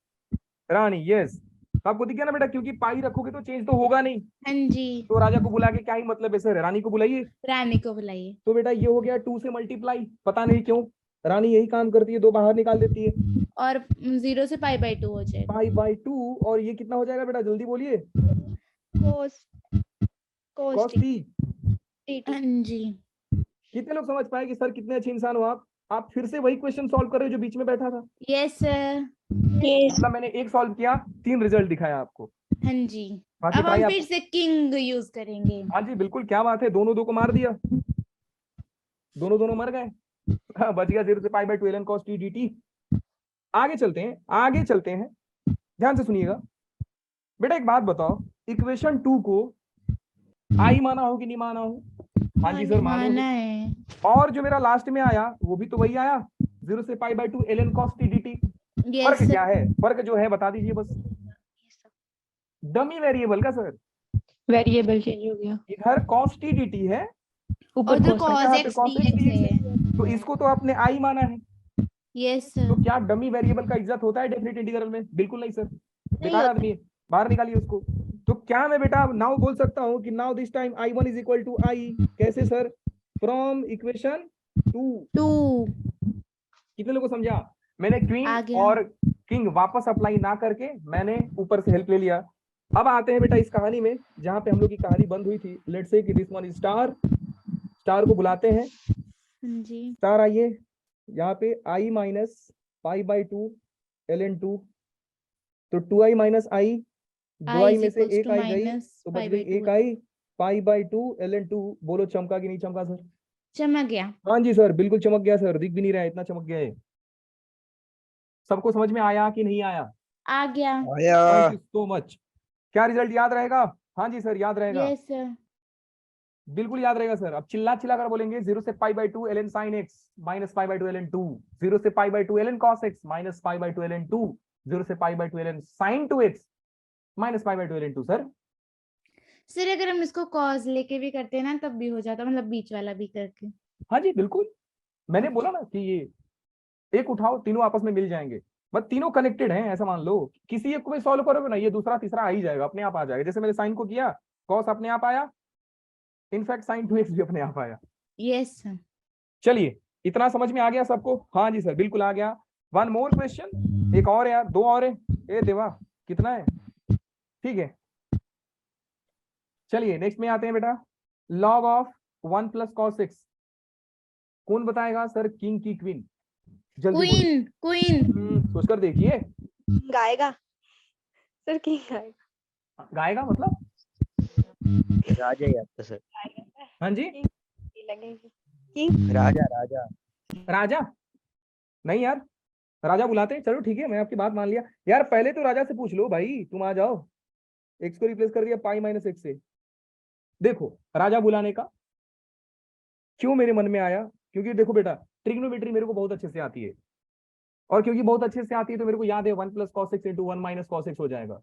A: रानी, यस। आपको दिख गया ना बेटा, क्योंकि पाई रखोगे तो चेंज तो होगा नहीं,
B: हाँ जी,
A: तो राजा को बुला के क्या ही मतलब है सर, रानी को बुलाइए।
B: रानी को बुलाइए।
A: तो बेटा ये हो गया 2 से मल्टीप्लाई, पता नहीं क्यों रानी यही काम करती है, 2 बाहर निकाल देती है,
B: और 0 से π/2 हो जाएगा।
A: पाई बाई 2, और ये कितना हो जाएगा बेटा, जल्दी बोलिए।
E: cos
A: cos
E: t
A: T.
E: dt.
B: हाँ जी,
A: कितने लोग समझ पाए कि सर कितने अच्छे इंसान हो आप फिर से वही क्वेश्चन सॉल्व कर रहे हो जो बीच में बैठा था।
B: Yes sir.
F: Yes.
A: मतलब मैंने एक सॉल्व किया, 3 रिजल्ट दिखाया आपको।
B: हाँ जी,
A: बाकी
B: अब
A: पाई
B: हम
A: आप,
B: फिर से किंग यूज करेंगे।
A: हाँ जी बिल्कुल, क्या बात है, दोनों 2 को मार दिया, दोनों मर गए। हाँ, बच गया 0 से π/2 ln cos t dt। आगे चलते हैं, ध्यान से सुनिएगा बेटा। एक बात बताओ, इक्वेशन 2 को आई माना हो कि नहीं माना हो? हाँ जी सर मानो।
B: माना है।
A: और जो मेरा लास्ट में आया वो भी तो वही आया, 0 से π/2 ln cos t dt। फर्क
B: यस
A: क्या है? फर्क जो है बता दीजिए बस। डमी वेरिएबल का सर,
F: Variable change हो गया.
A: इधर cos t dt है,
F: ऊपर
B: और जो
F: cos
B: cos
A: यहाँ पे
B: x
A: cos x
B: dx
A: dx
B: है।
A: तो इसको तो आपने आई माना है,
B: यस
A: तो क्या डमी वेरिएबल का इज्जत होता है डेफिनेट इंटीग्रल में? बिल्कुल नहीं सर, बेकार आदमी है, बाहर निकालिए उसको। तो क्या मैं बेटा नाउ बोल सकता हूँ कि now this time I1 is equal to I, कैसे सर? From equation 2। कितने लोगों को समझा? मैंने
B: आ
A: क्वीन
B: गया।
A: और किंग वापस अप्लाई ना करके मैंने ऊपर से हेल्प ले लिया। अब आते हैं बेटा इस कहानी में जहां पे हम लोग की कहानी बंद हुई थी। लेट्स से कि this one is star, star को बुलाते हैं।
B: हाँ जी,
A: स्टार आइए यहाँ पे i माइनस π/2 ln 2, तो 2i माइनस आई, 2i में से एक आई गई तो बच गई एक आई, π/2 ln 2। बोलो चमका कि नहीं चमका सर?
B: चमक गया।
A: हाँ जी सर बिल्कुल चमक गया सर, दिख भी नहीं रहा है, इतना चमक गया है। सबको समझ में आया कि नहीं आया?
B: आ गया।
C: आया
A: थैंक यू सो मच। क्या रिजल्ट याद रहेगा? हाँ जी सर याद रहेगा,
B: यस सर।
A: बिल्कुल याद रहेगा सर। अब चिल्ला कर बोलेंगे 0 से π/2 ln sin x minus π/2 ln 2, 0 से π/2 ln cos x minus π/2 ln 2, 0 से π/2 ln sin 2x minus π/2 ln 2 sir.
B: Sir अगर हम इसको कॉज लेके भी करते हैं ना तब भी हो जाता, मतलब बीच वाला भी करके।
A: हाँ जी बिल्कुल, मैंने बोला ना कि ये एक उठाओ तीनों आपस में मिल जाएंगे, बस तीनों कनेक्टेड हैं ऐसा मान लो। किसी एक को भी सॉल्व करोगे ना ये दूसरा तीसरा आ ही जाएगा, अपने आप आ जाएगा। जैसे मैंने साइन को किया, कॉस अपने आप आया, इनफैक्ट sin 2x भी अपने आप आया।
B: Yes sir.
A: चलिए इतना समझ में आ गया सबको? हाँ जी सर बिल्कुल आ गया। वन मोर क्वेश्चन, एक और है यार, 2 और है। ए देवा कितना है? ठीक है चलिए नेक्स्ट में आते हैं बेटा। Log of 1 plus cos x, कौन बताएगा सर? किंग की क्वीन, जल्दी बोलिए।
B: क्वीन
A: सोचकर देखिए।
E: गाएगा सर, किंग गाएगा।
A: गाएगा मतलब?
C: राजा याद था सर,
A: हाँ जी
E: लगेगी
C: राजा राजा
A: राजा नहीं यार, राजा बुलाते हैं, चलो ठीक है मैं आपकी बात मान लिया यार। पहले तो राजा से पूछ लो भाई, तुम आ जाओ। x को रिप्लेस कर दिया पाई माइनस x से। देखो राजा बुलाने का क्यों मेरे मन में आया, क्योंकि देखो बेटा ट्रिग्नोमेट्री मेरे को बहुत अच्छे से आती है, और क्योंकि बहुत अच्छे से आती है तो मेरे को याद है 1 plus cos x into 1 minus cos x हो जाएगा।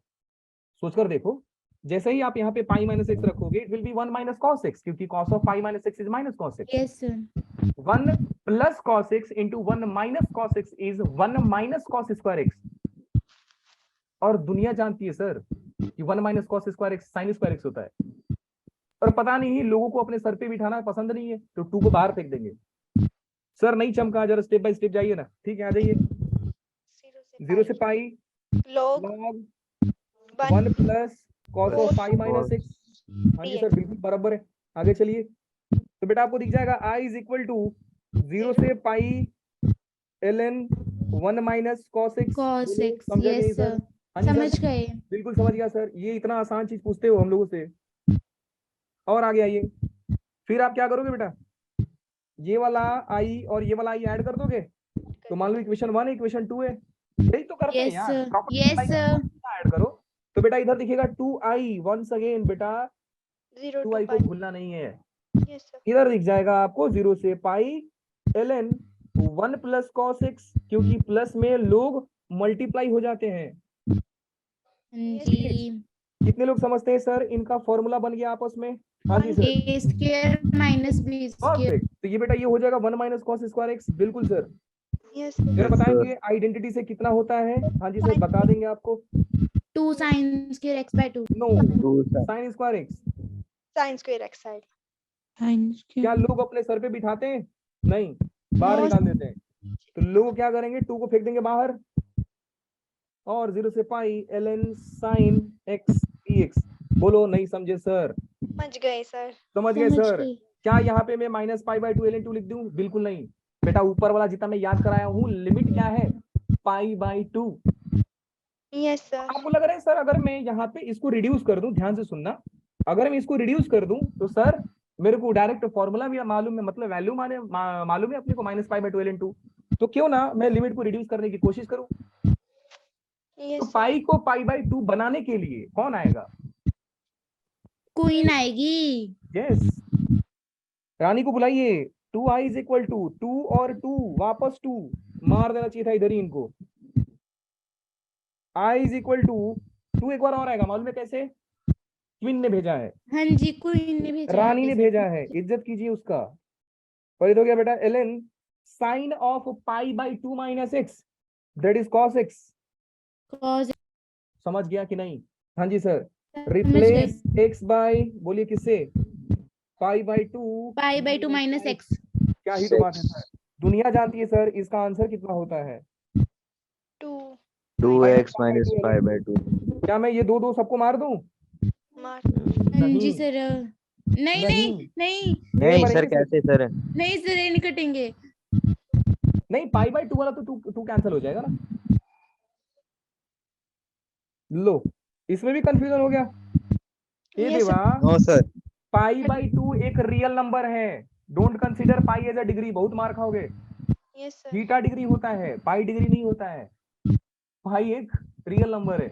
A: सोचकर देखो, जैसे ही आप यहाँ पे पाई माइनस x रखोगे it will B 1 minus cos x, क्योंकि cos of pi minus x is minus cos x।
B: Yes sir.
A: 1 plus cos x into 1 minus cos x is 1 minus cos square x। और दुनिया जानती है sir कि 1 minus cos square x sine square x होता है, और पता नहीं लोगों को अपने सर पे बिठाना पसंद नहीं है तो 2 को बाहर फेंक देंगे। सर नहीं चमका, जरा स्टेप बाय स्टेप जाइए ना। ठीक है आ जाइए। 0 से पाई
E: log
A: log 1 plus cos of pi minus x। हाँ जी सर बिल्कुल बराबर है, आगे चलिए। तो बेटा आपको दिख जाएगा i इज इक्वल टू 0 से पाई ln 1 minus cos x।
B: cos x
A: समझा कि नहीं
B: यस
A: सर?
B: सर।
A: हाँ जी
B: समझ
A: सर
B: गए।
A: बिल्कुल समझ गया सर, ये इतना आसान चीज पूछते हो हम लोगों से। और आगे आइए, फिर आप क्या करोगे बेटा, ये वाला आई और ये वाला आई ऐड कर दोगे, तो मान लो इक्वेशन 1 है इक्वेशन 2 है, यही तो करते हैं
B: यस
A: यार।
B: Sir.
A: Property
B: yes
A: apply
B: sir.
A: करके ऐड करो। तो बेटा इधर दिखेगा 2i, वंस अगेन बेटा
E: 0
A: 2i
E: to
A: को भूलना नहीं है।
E: yes sir
A: इधर दिख जाएगा आपको 0 से पाई ln 1 प्लस cos x, क्योंकि प्लस में लोग मल्टीप्लाई हो जाते हैं।
B: हाँ जी
A: कितने लोग समझते हैं सर इनका फॉर्मूला बन गया आपस में? हाँ जी sir,
B: A square minus B square.
A: Perfect. तो ये बेटा ये हो जाएगा 1 माइनस कॉस स्क्वायर एक्स, बिल्कुल सर।
G: यस
A: जरा
C: Yes,
A: बताएंगे आइडेंटिटी से कितना होता है? हाँ जी सर, बता देंगे आपको।
B: 2 sin square x by 2।
A: No,
C: two sir.
A: Sine square x.
G: Sine square x side.
F: Science के
A: क्या लोग अपने सर पे बिठाते हैं? नहीं, बाहर
G: No,
A: निकाल देते हैं। तो लोग क्या करेंगे, 2 को फेंक देंगे बाहर, और 0 से पाई ln sin x dx। बोलो नहीं समझे सर?
G: समझ गए सर।
A: समझ गए
B: समझ
A: सर?
B: गई।
A: क्या यहाँ पे मैं माइनस पाई बाई 2 ln 2 लिख दूं? बिल्कुल नहीं बेटा, ऊपर वाला जितना मैं याद कराया हूँ लिमिट क्या है? पाई बाई 2।
G: Yes sir.
A: आपको लग रहा है सर अगर मैं यहाँ पे इसको रिड्यूस कर दूं, ध्यान से सुनना, अगर मैं इसको रिड्यूस कर दूं तो सर मेरे को डायरेक्ट फॉर्मूला भी मालूम है, मतलब वैल्यू मालूम है अपने को माइनस पाई बाई 2 ln 2। तो क्यों ना मैं लिमिट को रिड्यूस करने की कोशिश करूं। तो
G: यस सर।
A: पाई को पाई बाई 2 बनाने के लिए कौन आएगा?
B: क्वीन आएगी।
A: यस, रानी को बुलाइए। 2i इज इक्वल टू 2 और 2 वापस 2 मार देना चाहिए था इधर ही इनको। i इज इक्वल टू 2 एक बार और आएगा, मालूम है कैसे? क्वीन ने भेजा है,
B: हाँ जी, क्वीन ने भेजा है
A: रानी ने
B: कैसे?
A: भेजा है, इज्जत कीजिए उसका। और ये तो गया बेटा ln sine of pi by 2 minus x, that is cos x.
B: Cos
A: समझ गया कि नहीं? हाँ जी सर।
B: समझ गए।
A: रिप्लेस x बाय, बोलिए किससे? पाई by 2।
B: Pi by 2 minus x.
A: क्या ही तो बात है सर, दुनिया जानती है सर इसका आंसर कितना होता है।
G: 2
C: 2x minus pi by 2.
A: क्या मैं ये दो सबको मार दूं?
G: मार।
B: हाँ जी
A: नहीं।
B: सर। नहीं नहीं नहीं
C: नहीं
A: मरेंगे
C: सर, कैसे सर?
B: नहीं सर, ये नहीं कटेंगे।
A: नहीं, पाई बाई 2 वाला तो 2 कैंसिल हो जाएगा ना। लो, इसमें भी कंफ्यूजन हो गया। ये
G: Yes,
A: देवा,
C: No sir.
A: पाई बाई 2 एक रियल नंबर है। Don't consider pi as a degree, बहुत मार खाओगे।
G: Yes sir.
A: थीटा डिग्री होता है, पाई डिग्री नहीं होता है। पाई एक रियल नंबर है,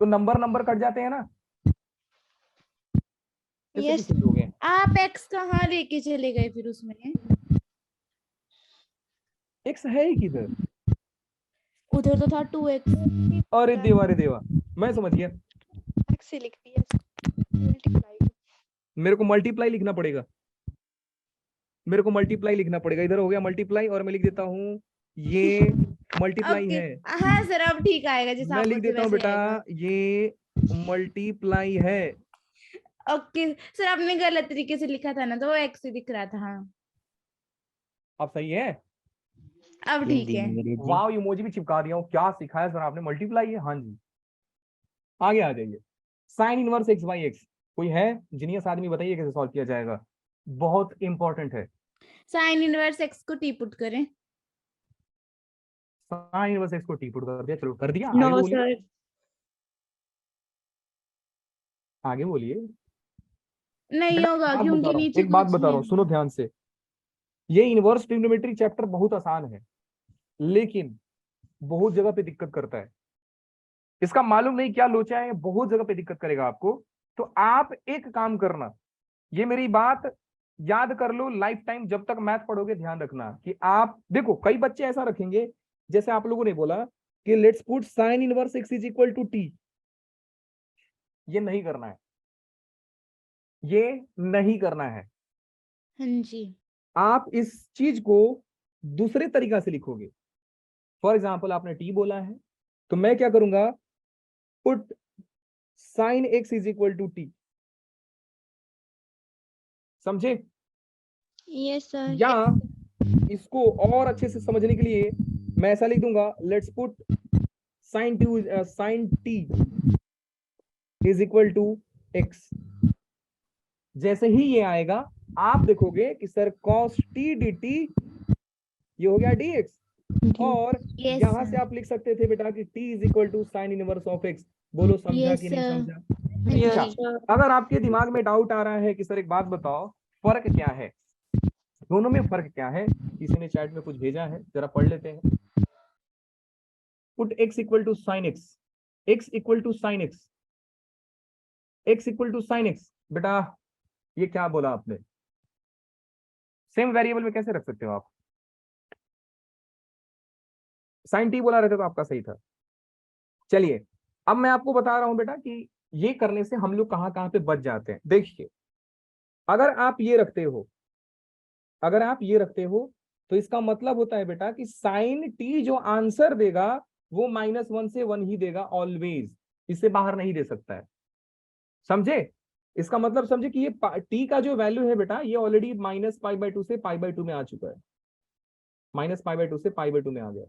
A: तो नंबर कट जाते हैं ना। जैसे
G: Yes.
A: कि सिद्ध हो गए।
B: आप एक्स कहाँ लेके चले गए फिर उसमें?
A: एक्स है ही किधर?
B: उधर तो था 2x।
A: अरे देवा रे देवा, मैं समझ गया।
G: X से लिख दिया मल्टीप्लाई।
A: मेरे को मल्टीप्लाई लिखना पड़ेगा, मेरे को मल्टीप्लाई लिखना पड़ेगा। इधर हो गया मल्टीप्लाई, और मैं लिख देता हूँ ये मल्टीप्लाई
B: ओके,
A: है।
B: हाँ सर अब ठीक आएगा जैसा
A: मैं
B: आप
A: लिख
B: बोलते
A: देता हूँ
B: वैसे
A: बेटा
B: आएगा।
A: ये मल्टीप्लाई है।
B: ओके सर, आपने गलत तरीके से लिखा था ना, तो वो एक्स से दिख रहा था। हाँ
A: अब सही है।
B: अब ठीक है।
A: वाव, इमोजी भी चिपका दिया हूँ। क्या सिखाया सर आपने? मल्टीप्लाई है, हाँ जी। आगे आ जाइए। Sign inverse x by x, कोई है जीनियस आदमी? बताइए कैसे सॉल्व किया जाएगा, बहुत इंपॉर्टेंट है।
B: साइन इनवर्स एक्स को टी पुट करें।
A: साइन इनवर्स एक्स को टी पुट कर दिया, चलो कर दिया।
F: नो
A: आगे बोलिए,
F: सर,
A: आगे बोलिए।
B: नहीं
A: बेटा
B: होगा
A: बात बता
B: क्योंकि
A: रहा हूँ,
B: नीचे
A: एक बात
B: कुछ
A: बता रहा हूँ,
B: नहीं
A: सुनो
B: है।
A: ध्यान से। ये इनवर्स ट्रिग्नोमेट्री चैप्टर बहुत आसान है, लेकिन बहुत जगह पे दिक्कत करता है। इसका मालूम नहीं क्या लोचा है, बहुत जगह पे दिक्कत करेगा आपको। तो आप एक काम करना, ये मेरी बात याद कर लो लाइफ टाइम, जब तक मैथ पढ़ोगे ध्यान रखना कि आप देखो, कई बच्चे ऐसा रखेंगे जैसे आप लोगों ने बोला कि let's put sine inverse x is equal to t. ये नहीं करना है, ये नहीं करना है।
B: हाँ जी।
A: आप इस चीज को दूसरे तरीका से लिखोगे। फॉर एग्जाम्पल आपने टी बोला है, तो मैं क्या करूंगा, put sine x is equal to t. समझे?
E: Yes sir.
A: या इसको और अच्छे से समझने के लिए मैं ऐसा लिख दूंगा, let's put sine t is equal to x. जैसे ही ये आएगा आप देखोगे कि सर cos t dt ये हो गया dx। और
B: Yes,
A: यहां
B: sir.
A: से आप लिख सकते थे बेटा कि t is equal to sine inverse of x। बोलो समझा
B: Yes,
A: कि नहीं
B: sir.
A: समझा?
F: यस
A: अच्छा,
F: सर,
A: अगर आपके दिमाग में डाउट आ रहा है कि सर एक बात बताओ, फर्क क्या है दोनों में, फर्क क्या है? किसी ने चैट में कुछ भेजा है, जरा पढ़ लेते हैं। Put x equal to sine x, x equal to sine x, x equal to sine x. बेटा ये क्या बोला आपने? सेम वेरिएबल में कैसे रख सकते हो आप? साइन टी बोला रहते तो आपका सही था। चलिए अब मैं आपको बता रहा हूं बेटा कि ये करने से हम लोग कहाँ कहाँ पे बच जाते हैं। देखिए, अगर आप ये रखते हो, अगर आप ये रखते हो, तो इसका मतलब होता है बेटा कि साइन टी जो आंसर देगा वो -1 से 1 ही देगा ऑलवेज, इससे बाहर नहीं दे सकता है। समझे? इसका मतलब समझे कि ये टी का जो वैल्यू है बेटा, ये ऑलरेडी -π/2 से π/2 में आ चुका है, -π/2 से π/2 में आ गया।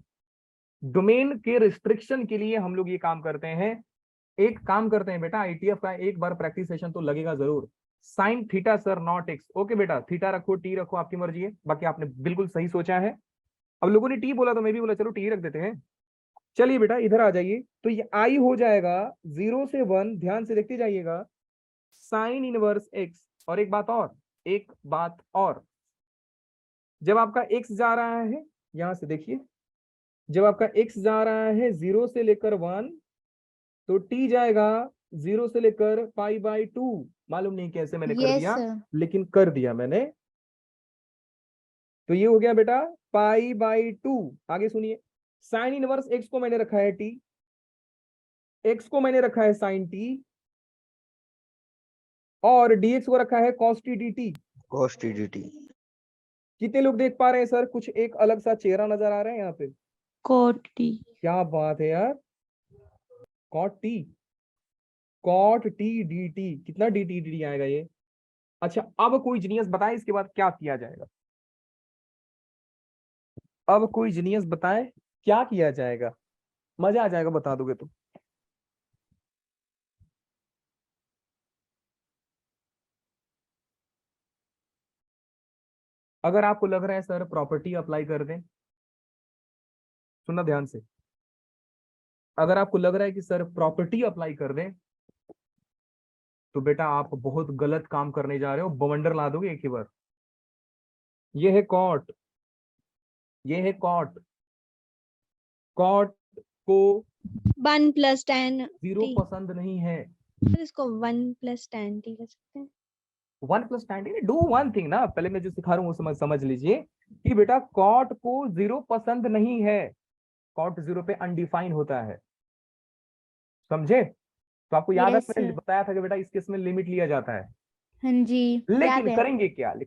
A: डोमेन के रिस्ट्रिक्शन के लिए हम लोग ये काम करते हैं। एक काम करते हैं बेटा, आईटीएफ का एक बार प्रैक्टिस सेशन तो लगेगा जरूर। Sine theta sir not x, okay बेटा, थीटा रखो टी रखो, आपकी मर्जी है, बाकी आपने बिल्कुल सही सोचा है। अब लोगों ने टी बोला तो मैं भी बोला चलो टी रख देते हैं। चलिए बेटा इधर आ जाइए, तो ये आई हो जाएगा 0 से 1, ध्यान से देखते जाइएगा, साइन इनवर्स एक्स। और एक बात और, जब आपका एक्स जा रहा है, यहां से देखिए, जब आपका एक्स जा रहा है 0 से लेकर 1, तो टी जाएगा 0 से लेकर π/2। मालूम नहीं कैसे मैंने कर
B: यस
A: दिया,
B: सर।
A: लेकिन कर दिया मैंने। तो ये हो गया बेटा π/2। आगे सुनिए, साइन इनवर्स एक्स को मैंने रखा है टी, एक्स को मैंने रखा है साइन टी, और dx को रखा है cos t dt।
C: cos t dt।
A: कितने लोग देख पा रहे हैं सर? कुछ एक अलग सा चेहरा नजर आ रहा है यहाँ पे?
F: cot t।
A: क्या बात है यार, cot t dt, कितना dt dt आएगा ये? अच्छा, अब कोई जीनियस बताए इसके बाद क्या किया जाएगा? अब कोई जीनियस बताए क्या किया जाएगा? मजा आ जाएगा बता दोगे तो। अगर आपको लग रहा है सर प्रॉपर्टी अप्लाई कर दें, सुनना ध्यान से, अगर आपको लग रहा है कि सर प्रॉपर्टी अप्लाई कर दें, तो बेटा आप बहुत गलत काम करने जा रहे हो, बवंडर ला दोगे एक ही बार। ये है कॉट, ये है कॉट, कॉट को
E: 1 + tan
A: 0
E: t।
A: पसंद नहीं है।
E: सर इसको 1 + tan t कर सकते हैं।
A: 1 + tan t, do one thing ना, पहले मैं जो सिखा रहा हूँ वो समझ लीजिए कि बेटा कॉट को 0 पसंद नहीं है, कॉट 0 पे अनडिफाइन होता है, समझे? तो आपको याद है
B: यस
A: मैंने
B: सर।
A: बताया था कि बेटा इस केस में लिमिट लिया जाता है।
B: हाँ जी याद
A: लेकिन
B: है।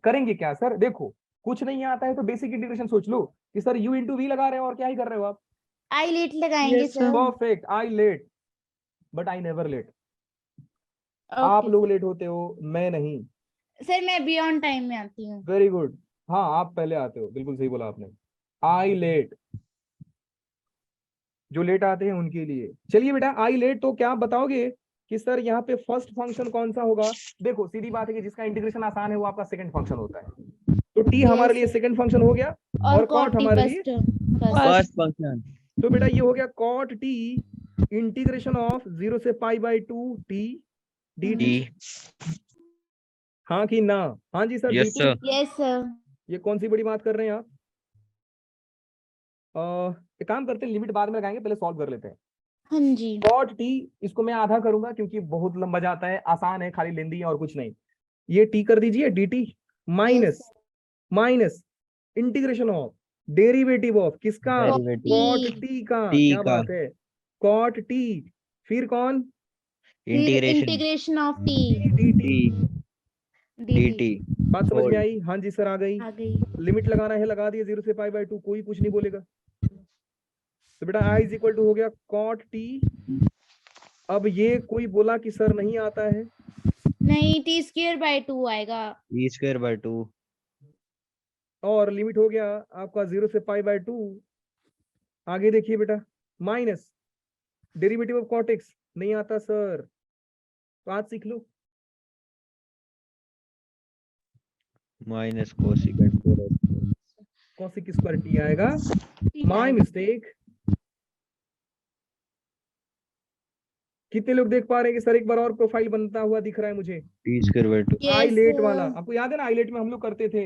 A: करेंगे क्या सर? देखो, कुछ नहीं आता है तो बेसिक इंटीग्रेशन सोच लो कि सर u × v लगा रहे हो और क्या ही कर रहे हो आप?
B: आई लेट लगाएंगे
F: Yes,
B: sir.
F: sir.
A: Perfect, I late, but I never late. आप
B: ओके
A: लोग लेट होते हो, मैं नहीं।
B: सर, मैं बियॉन्ड टाइम में आती हूँ।
A: वेरी गुड, हाँ आप पहले आते हो, बिल्कुल सही बोला आपने। आई लेट, जो लेट आते हैं उनके लिए। चलिए बेटा आई लेट, तो क्या आप बताओगे कि सर यहाँ पे फर्स्ट फंक्शन कौन सा होगा? देखो सीधी बात है कि जिसका इंटीग्रेशन आसान है वो आपका सेकंड फंक्शन होता है। तो टी हमारे लिए सेकंड फंक्शन हो गया, और कॉट हमारे लिए
C: फर्स्ट फंक्शन।
A: तो बेटा ये हो गया कॉट टी इंटीग्रेशन ऑफ 0 से π/2 t dt। हाँ कि ना? हाँ जी सर
C: यस
A: बिल्कुल।
C: सर।
B: Yes sir.
A: ये कौन सी बड़ी बात कर रहे हैं आप? एक काम करते हैं, लिमिट बाद में लगाएंगे, पहले सॉल्व कर लेते हैं।
B: हाँ जी।
A: कॉट टी, इसको मैं आधा करूंगा क्योंकि बहुत लंबा जाता है, आसान है, खाली लेंदी है और कुछ नहीं। ये टी कर दीजिए dt minus integration of derivative of किसका?
C: डेरिवेटिव
A: कॉट टी का।
C: T
A: क्या
C: का।
A: बात है, कॉट टी, फिर कौन?
B: फिर
C: integration
B: integration of T
A: dt।
C: dt।
A: बात समझ में आई? हाँ जी सर आ गई।
B: आ गई।
A: लिमिट लगाना है, लगा दिए 0 से π/2, कोई कुछ नहीं बोलेगा। तो बेटा i = हो गया कॉट टी। अब ये कोई बोला कि सर नहीं आता है,
B: नहीं, t²/2 आएगा।
C: t²/2।
A: और लिमिट हो गया आपका 0 से π/2। आगे देखिए बेटा, minus derivative of cot X, नहीं आता सर, तो आज सीख लो।
C: Minus cosecant
A: cosec square T आएगा। My mistake. कितने लोग देख पा रहे हैं कि सर एक बार और प्रोफाइल बनता हुआ दिख रहा है मुझे?
C: t²/2।
A: आई
B: Yes,
A: लेट वाला आपको याद है ना? आई लेट में हम लोग करते थे।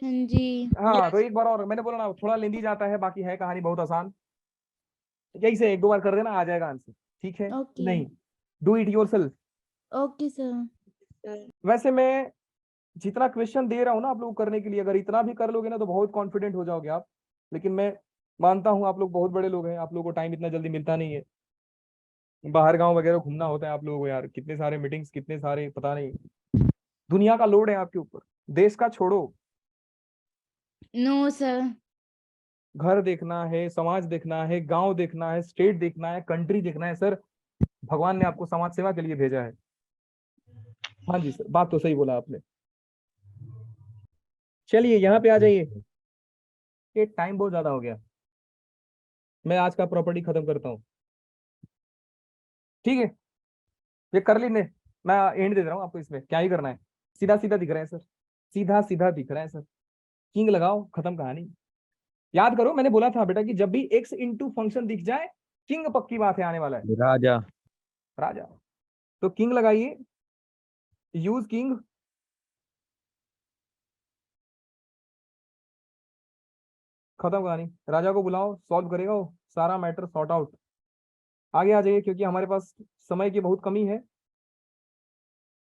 B: हाँ जी।
A: हाँ तो एक बार और, मैंने बोला ना थोड़ा लेंदी जाता है, बाकी है कहानी बहुत आसान। यही से 1-2 बार कर देना, आ जाएगा आंसर, ठीक है?
B: Okay.
A: नहीं, do it yourself.
B: Okay sir.
A: वैसे मैं जितना क्वेश्चन दे रहा हूँ ना आप लोग करने के लिए, अगर इतना भी कर लोगे ना तो बहुत कॉन्फिडेंट हो जाओगे आप। लेकिन मैं मानता हूँ आप लोग बहुत बड़े लोग हैं, आप लोगों को टाइम इतना जल्दी मिलता नहीं है। बाहर गांव वगैरह घूमना होता है आप लोगों को यार, कितने सारे मीटिंग्स, कितने सारे पता नहीं, दुनिया का लोड है आपके ऊपर, देश का छोड़ो,
B: नो सर।
A: घर देखना है, समाज देखना है, गांव देखना है, स्टेट देखना है, कंट्री देखना है सर। भगवान ने आपको समाज सेवा के लिए भेजा है। हाँ जी सर, बात तो सही बोला आपने। चलिए यहाँ पे आ जाइए, ये टाइम बहुत ज्यादा हो गया, मैं आज का प्रॉपर्टी खत्म करता हूँ, ठीक है? ये कर लेने, मैं एंड दे रहा हूँ आपको, इसमें क्या ही करना है, सीधा सीधा दिख रहा है सर, सीधा सीधा दिख रहा है सर, किंग लगाओ, खत्म कहानी। याद करो मैंने बोला था बेटा कि जब भी x इंटू फंक्शन दिख जाए, किंग पक्की बात है, आने वाला है
C: राजा।
A: राजा। तो किंग लगाइए, यूज किंग, खत्म कहानी, राजा को बुलाओ, सॉल्व करेगा वो सारा मैटर, सॉर्ट आउट। आगे आ जाइए, क्योंकि हमारे पास समय की बहुत कमी है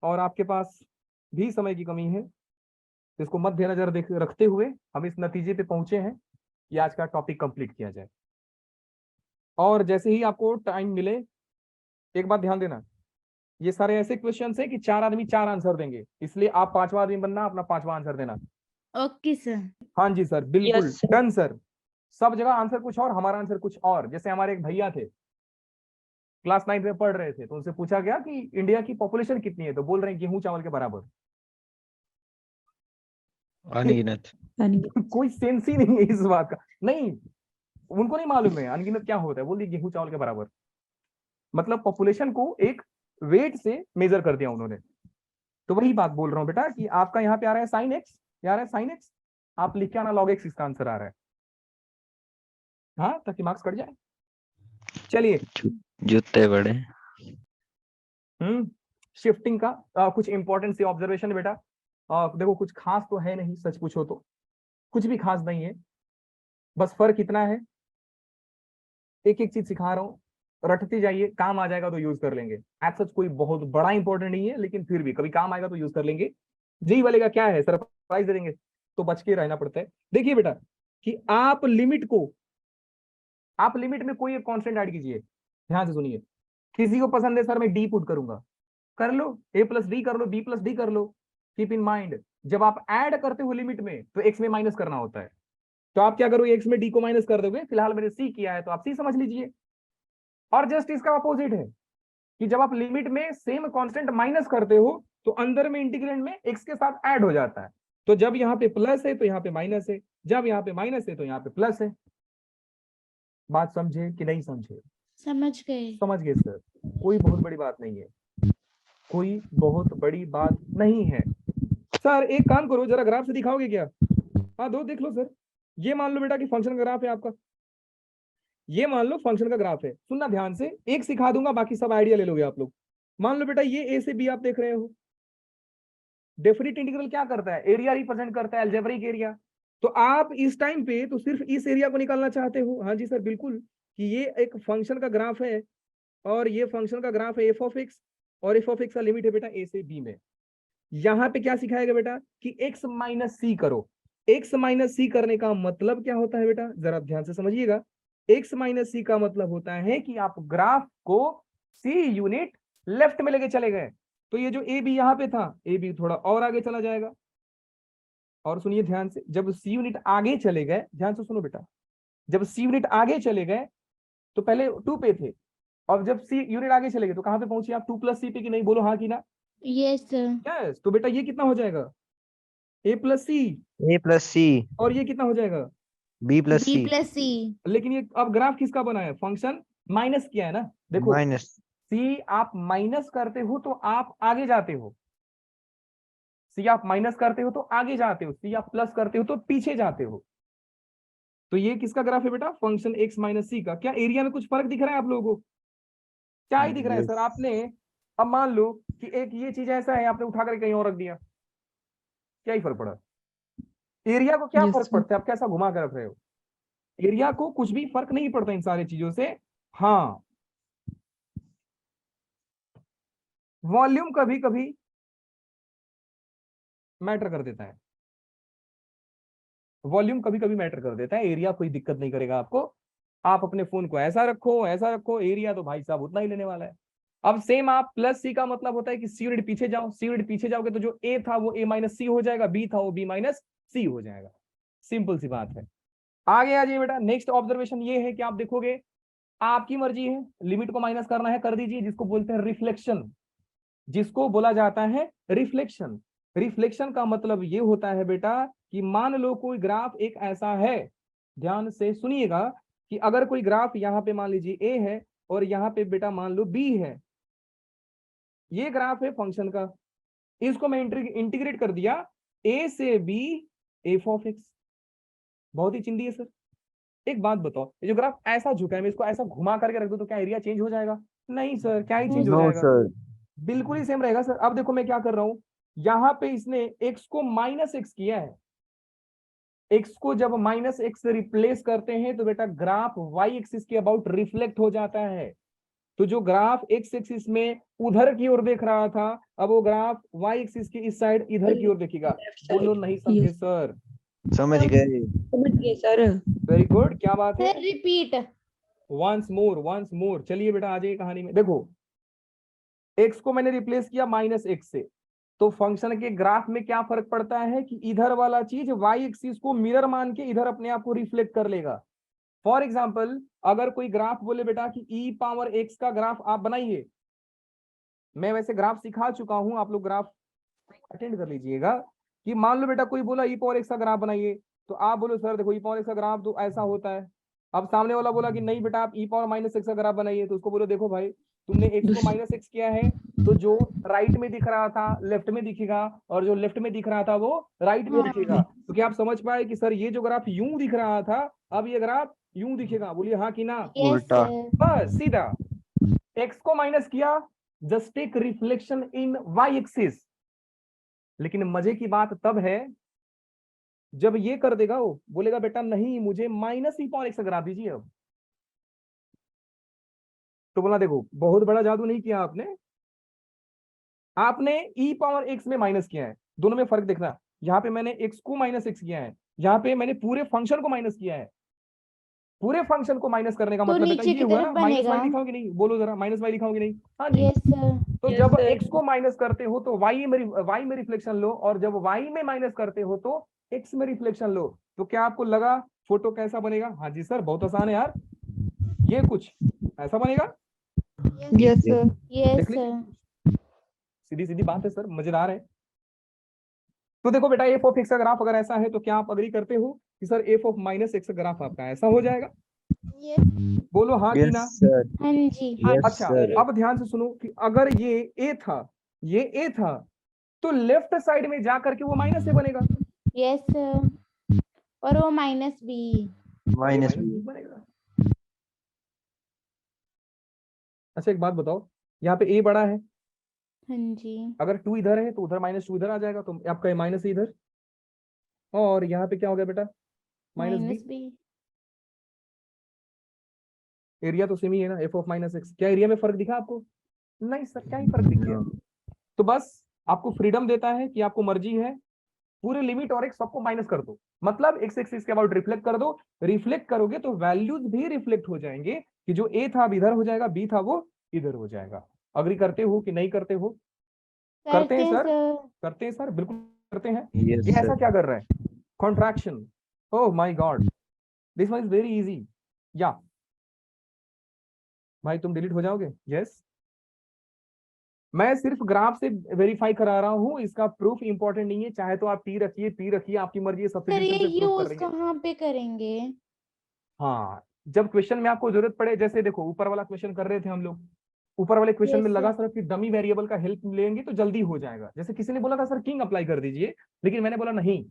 A: और आपके पास भी समय की कमी है, इसको मद्देनजर देख रखते हुए हम इस नतीजे पे पहुंचे हैं कि आज का टॉपिक कंप्लीट किया जाए। और जैसे ही आपको टाइम मिले, एक बात ध्यान देना, ये सारे ऐसे क्वेश्चन है कि 4 आदमी 4 आंसर देंगे, इसलिए आप 5वां आदमी बनना, अपना 5वां आंसर देना।
B: Okay sir.
A: हाँ जी सर, बिल्कुल
F: Yes, sir.
A: Done sir. सब जगह आंसर कुछ और, हमारा आंसर कुछ और। जैसे हमारे एक भैया थे, क्लास 9 में पढ़ रहे थे, तो उनसे पूछा गया कि इंडिया की पॉपुलेशन कितनी है, तो बोल रहे हैं गेहूं चावल के बराबर।
C: अनगिनत।
A: कोई सेंस ही नहीं है इस बात का, नहीं उनको नहीं मालूम है अनगिनत क्या होता है, बोल दिए गेहूं चावल के बराबर। मतलब पॉपुलेशन को एक वेट से मेजर कर दिया उन्होंने। तो वही बात बोल रहा हूं बेटा कि आपका यहाँ पे आ रहा है साइन एक्स, आ रहा है साइन एक्स, आप लिख के आना लॉग एक्स, इसका आंसर आ रहा है, हाँ, ताकि मार्क्स कट जाए। चलिए,
C: जूते बड़े।
A: शिफ्टिंग का कुछ इंपॉर्टेंट सी ऑब्जर्वेशन बेटा। देखो कुछ खास तो है नहीं, सच पूछो तो कुछ भी खास नहीं है, बस फर्क इतना है, एक एक चीज सिखा रहा हूँ, रटते जाइए, काम आ जाएगा तो यूज कर लेंगे। एज सच कोई बहुत बड़ा इंपॉर्टेंट नहीं है, लेकिन फिर भी कभी काम आएगा तो यूज कर लेंगे। जी वाले का क्या है, सरप्राइज दे देंगे, तो बच के रहना पड़ता है। देखिए बेटा कि आप लिमिट में कोई एक कांस्टेंट ऐड कीजिए, ध्यान से सुनिए। किसी को पसंद है सर मैं डी पुट करूंगा, कर लो, ए प्लस डी कर लो, बी प्लस डी कर लो। कीप इन माइंड, जब आप ऐड करते हो लिमिट में तो एक्स में माइनस करना होता है, तो आप क्या करोगे, एक्स में डी को माइनस कर दोगे। फिलहाल मैंने सी किया है तो आप सी समझ लीजिए। और जस्ट इसका अपोजिट है कि जब आप लिमिट में सेम कांस्टेंट माइनस करते हो तो अंदर में इंटीग्रेंड में एक्स के साथ ऐड हो जाता है। तो जब यहाँ पे प्लस है तो यहाँ पे माइनस है, जब यहाँ पे माइनस है तो यहाँ पे प्लस है। बात समझे कि नहीं समझे?
B: समझ गए।
A: समझ गए सर, कोई बहुत बड़ी बात नहीं है, कोई बहुत बड़ी बात नहीं है। सर एक काम करो, जरा ग्राफ से दिखाओगे क्या? हाँ दो देख लो सर। ये मान लो बेटा कि फंक्शन का ग्राफ है आपका, ये मान लो फंक्शन का ग्राफ है। सुनना ध्यान से, एक सिखा दूंगा, बाकी सब आइडिया ले लोगे आप लोग। मान लो बेटा ये ए से बी आप देख रहे हो, डेफिनेट इंटीग्रल क्या करता है, एरिया रिप्रेजेंट करता है, अलजेब्रिक एरिया। तो आप इस टाइम पे तो सिर्फ इस एरिया को निकालना चाहते हो। हाँ जी सर बिल्कुल, कि ये एक फंक्शन का ग्राफ है और ये फंक्शन का ग्राफ है एफ ऑफ एक्स, और एफ ऑफ एक्स का लिमिट है बेटा ए से बी में। यहाँ पे क्या सिखाएगा बेटा कि x माइनस सी करो। x माइनस सी करने का मतलब क्या होता है बेटा, जरा ध्यान से समझिएगा। x माइनस सी का मतलब होता है कि आप ग्राफ को सी यूनिट लेफ्ट में लेके चले गए, तो ये जो ए बी यहाँ पे था, ए बी थोड़ा और आगे चला जाएगा। और सुनिए ध्यान से, जब सी यूनिट आगे चले गए, ध्यान से सुनो बेटा, जब सी यूनिट आगे चले गए तो पहले 2 पे थे, और जब सी यूनिट आगे चले गए तो कहां पे पहुंचे आप, 2 प्लस सी पे, कि नहीं, बोलो हाँ कि ना?
B: Yes sir.
A: यस। तो बेटा ये कितना हो जाएगा, ए प्लस सी,
C: ए प्लस सी,
A: और ये कितना हो जाएगा,
C: B plus
B: B
C: C,
B: plus C.
A: लेकिन ये अब ग्राफ किसका बना है, फंक्शन माइनस किया है ना। देखो
C: माइनस।
A: सी आप माइनस करते हो तो आप आगे जाते हो, सी आप माइनस करते हो तो आगे जाते हो, सी आप प्लस करते हो तो पीछे जाते हो। तो ये किसका ग्राफ है बेटा, फंक्शन एक्स माइनस सी का। क्या एरिया में कुछ फर्क दिख रहा है आप लोगों को? क्या ही दिख रहा है सर? आपने अब मान लो कि एक ये चीज ऐसा है, आपने उठा कर कहीं और रख दिया, क्या ही फर्क पड़ा? एरिया को क्या फर्क पड़ता है, आप कैसा घुमा कर रख रहे हो? एरिया को कुछ भी फर्क नहीं पड़ता इन सारी चीजों से। हाँ, वॉल्यूम कभी कभी मैटर कर देता है, वॉल्यूम कभी कभी मैटर कर देता है, एरिया कोई दिक्कत नहीं करेगा आपको। आप अपने फोन को ऐसा रखो, एरिया तो भाई साहब उतना ही लेने वाला है। अब सेम आप प्लस सी का मतलब होता है कि सी यूनिट पीछे जाओ, सी यूनिट पीछे जाओगे तो जो ए था वो ए माइनस सी हो जाएगा, बी था वो बी माइनस सी हो जाएगा। सिंपल सी बात है। आगे आ जाइए बेटा, नेक्स्ट ऑब्जर्वेशन ये है कि आप देखोगे, आपकी मर्जी है, लिमिट को माइनस करना है कर दीजिए, जिसको बोलते हैं रिफ्लेक्शन, जिसको बोला जाता है रिफ्लेक्शन। रिफ्लेक्शन का मतलब ये होता है बेटा कि मान लो कोई ग्राफ एक ऐसा है, ध्यान से सुनिएगा, कि अगर कोई ग्राफ यहाँ पे मान लीजिए ए है और यहाँ पे बेटा मान लो बी है, ये ग्राफ है फंक्शन का, इसको मैं इंटीग्रेट कर दिया ए से बी एफ ऑफ एक्स। बहुत ही चिंदी है सर। एक बात बताओ, ये जो ग्राफ ऐसा झुका है, मैं इसको ऐसा घुमा करके रख दूं तो क्या एरिया चेंज हो जाएगा? नहीं सर, क्या ही चेंज हो जाएगा?
C: सर।
A: बिल्कुल ही सेम रहेगा सर। अब देखो मैं क्या कर रहा हूं, यहाँ पे इसने x को माइनस एक्स किया है, x को जब माइनस एक्स से रिप्लेस करते हैं तो बेटा ग्राफ y एक्सिस के अबाउट रिफ्लेक्ट हो जाता है। तो जो ग्राफ x एक्सिस में उधर की ओर देख रहा था, अब वो ग्राफ y एक्सिस की इस साइड इधर की ओर देखेगा। बोलो नहीं समझे सर?
C: समझ गए
F: सर।
A: वेरी गुड, क्या बात है?
B: Sir repeat.
A: Once more. चलिए बेटा आ जाइए कहानी में। देखो x को मैंने रिप्लेस किया माइनस एक्स से, तो फंक्शन के ग्राफ में क्या फर्क पड़ता है कि इधर वाला चीज y एक्सिस को मिरर मान के इधर अपने आप को रिफ्लेक्ट कर लेगा। फॉर एग्जाम्पल, अगर कोई ग्राफ बोले बेटा कि e पावर x का ग्राफ आप बनाइए, मैं वैसे ग्राफ सिखा चुका हूं, आप लोग ग्राफ अटेंड कर लीजिएगा, कि मान लो बेटा कोई बोला e पावर x का ग्राफ बनाइए, तो आप बोलो सर देखो e पावर x का ग्राफ तो ऐसा होता है। अब सामने वाला बोला कि नहीं बेटा आप e पावर माइनस एक्स का ग्राफ बनाइए, तो उसको बोलो देखो भाई तुमने x को माइनस एक्स किया है, तो जो राइट में दिख रहा था लेफ्ट में दिखेगा, और जो लेफ्ट में दिख रहा था वो राइट में दिखेगा। तो क्या आप समझ पाए कि सर ये जो ग्राफ यूं दिख रहा था, अब ये ग्राफ यूं दिखेगा? बोलिए हाँ कि ना?
B: यस
C: उल्टा।
B: सर।
A: बस सीधा x को माइनस किया, just take reflection in y axis. लेकिन मजे की बात तब है जब ये कर देगा, वो बोलेगा बेटा नहीं मुझे माइनस ई पावर एक्स का ग्राफ दीजिए। अब तो बोला देखो बहुत बड़ा जादू नहीं किया आपने, आपने ई पावर एक्स में माइनस किया है। दोनों में फर्क देखना, यहाँ पे मैंने एक्स को माइनस एक्स किया है, यहाँ पे मैंने पूरे फंक्शन को माइनस किया है। पूरे फंक्शन को माइनस करने का
B: तो
A: मतलब बेटा
B: नीचे
A: ये
B: की
A: हुआ
B: तरफ
A: ना, माइनस
B: बनेगा।
A: वाई लिखा होगी नहीं? बोलो जरा, माइनस वाई लिखा होगी नहीं? हाँ जी।
B: Yes sir.
A: तो
F: Yes,
A: जब
F: sir.
A: x को माइनस करते हो तो y में रिफ्लेक्शन लो, और जब y में माइनस करते हो तो x में रिफ्लेक्शन लो। तो क्या आपको लगा फोटो कैसा बनेगा? हाँ जी सर, बहुत आसान है यार, ये कुछ ऐसा बनेगा।
F: Yes sir.
B: यस
A: देख लीजिए,
B: सर।
A: सीधी सीधी बात है सर, मजेदार है। तो देखो बेटा एफ ऑफ एक्स का ग्राफ अगर ऐसा है तो क्या आप अग्री करते हो कि sir F of minus x का ग्राफ आपका ऐसा हो जाएगा?
G: Yes.
A: बोलो हाँ कि ना?
C: सर।
B: हाँ जी।
A: अच्छा अब ध्यान से सुनो कि अगर ये ए था, ये ए था, तो लेफ्ट साइड में जाकर के वो माइनस से बनेगा।
B: Yes sir. और वो माइनस बी।
C: माइनस
A: बी बनेगा। अच्छा एक बात बताओ, यहाँ पे ए बड़ा है,
B: हाँ जी।
A: अगर 2 इधर है तो उधर माइनस 2 इधर आ जाएगा, तो आपका माइनस इधर, और यहाँ पे क्या हो गया बेटा? Minus
B: minus
A: b.
B: B.
A: Area तो सेम ही है ना, एफ ऑफ माइनस एक्स। क्या एरिया में फर्क दिखा आपको? नहीं सर, क्या ही फर्क दिख गया? तो बस आपको फ्रीडम देता है कि आपको मर्जी है पूरे लिमिट और एक सबको माइनस कर दो, मतलब एक्स एक्सिस के अबाउट रिफ्लेक्ट कर दो। रिफ्लेक्ट करोगे तो वैल्यूज भी रिफ्लेक्ट हो जाएंगे, कि जो ए था अब इधर हो जाएगा, बी था वो इधर हो जाएगा। अग्री करते हो कि नहीं करते हो? करते हैं सर, करते हैं सर, बिल्कुल करते हैं।
C: यस
A: ये ऐसा
C: सर।
A: क्या कर रहा है? Contraction. Oh my God, this one is very easy. या भाई तुम डिलीट हो जाओगे? यस। मैं सिर्फ ग्राफ से वेरीफाई करा रहा हूं, इसका प्रूफ इंपॉर्टेंट नहीं है, चाहे तो आप टी रखिए पी रखिए, आपकी मर्जी है,
B: सर
A: सब्स्टिट्यूशन
B: ये
A: से प्रूफ कर
B: यूज
A: रही है।
B: कहाँ पे करेंगे?
A: हाँ, जब क्वेश्चन में आपको जरूरत पड़े, जैसे देखो ऊपर वाला क्वेश्चन कर रहे थे हम लोग, ऊपर वाले क्वेश्चन में
B: Yes,
A: लगा
B: sir.
A: सर कि डमी वेरिएबल का हेल्प लेंगे तो जल्दी हो जाएगा। जैसे किसी ने बोला था सर किंग अप्लाई कर दीजिए, लेकिन मैंने बोला नहीं,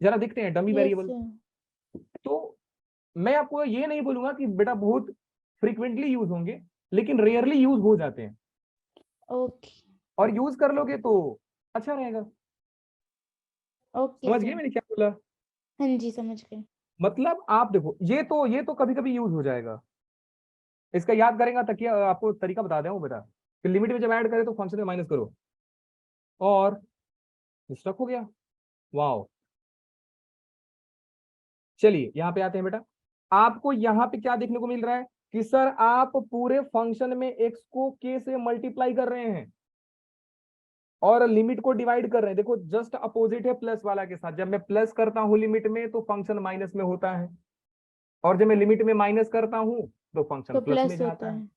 A: जरा देखते हैं डमी
B: Yes,
A: वेरिएबल।
B: sir.
A: तो मैं आपको ये नहीं बोलूंगा कि बेटा बहुत फ्रीक्वेंटली यूज होंगे, लेकिन रेयरली यूज हो जाते हैं,
B: Okay.
A: और यूज कर लोगे तो अच्छा रहेगा।
B: Okay,
A: समझ
B: sir.
A: गए मैंने क्या बोला?
B: हाँ जी समझ गए।
A: मतलब आप देखो ये तो कभी कभी यूज हो जाएगा, इसका याद करेंगे तक आपको तरीका बता दूं बेटा, कि लिमिट में जब ऐड करें तो फंक्शन में माइनस करो, और स्टक हो गया। वाओ, चलिए यहाँ पे आते हैं बेटा। आपको यहाँ पे क्या देखने को मिल रहा है कि सर आप पूरे फंक्शन में x को k से मल्टीप्लाई कर रहे हैं और लिमिट को डिवाइड कर रहे हैं। देखो जस्ट अपोजिट है प्लस वाला के साथ। जब मैं प्लस करता हूं लिमिट में तो फंक्शन माइनस में होता है, और जब मैं लिमिट में माइनस करता हूं तो फंक्शन
B: तो
A: प्लस में
B: प्लस
A: जाता
B: होता
A: है।
B: है।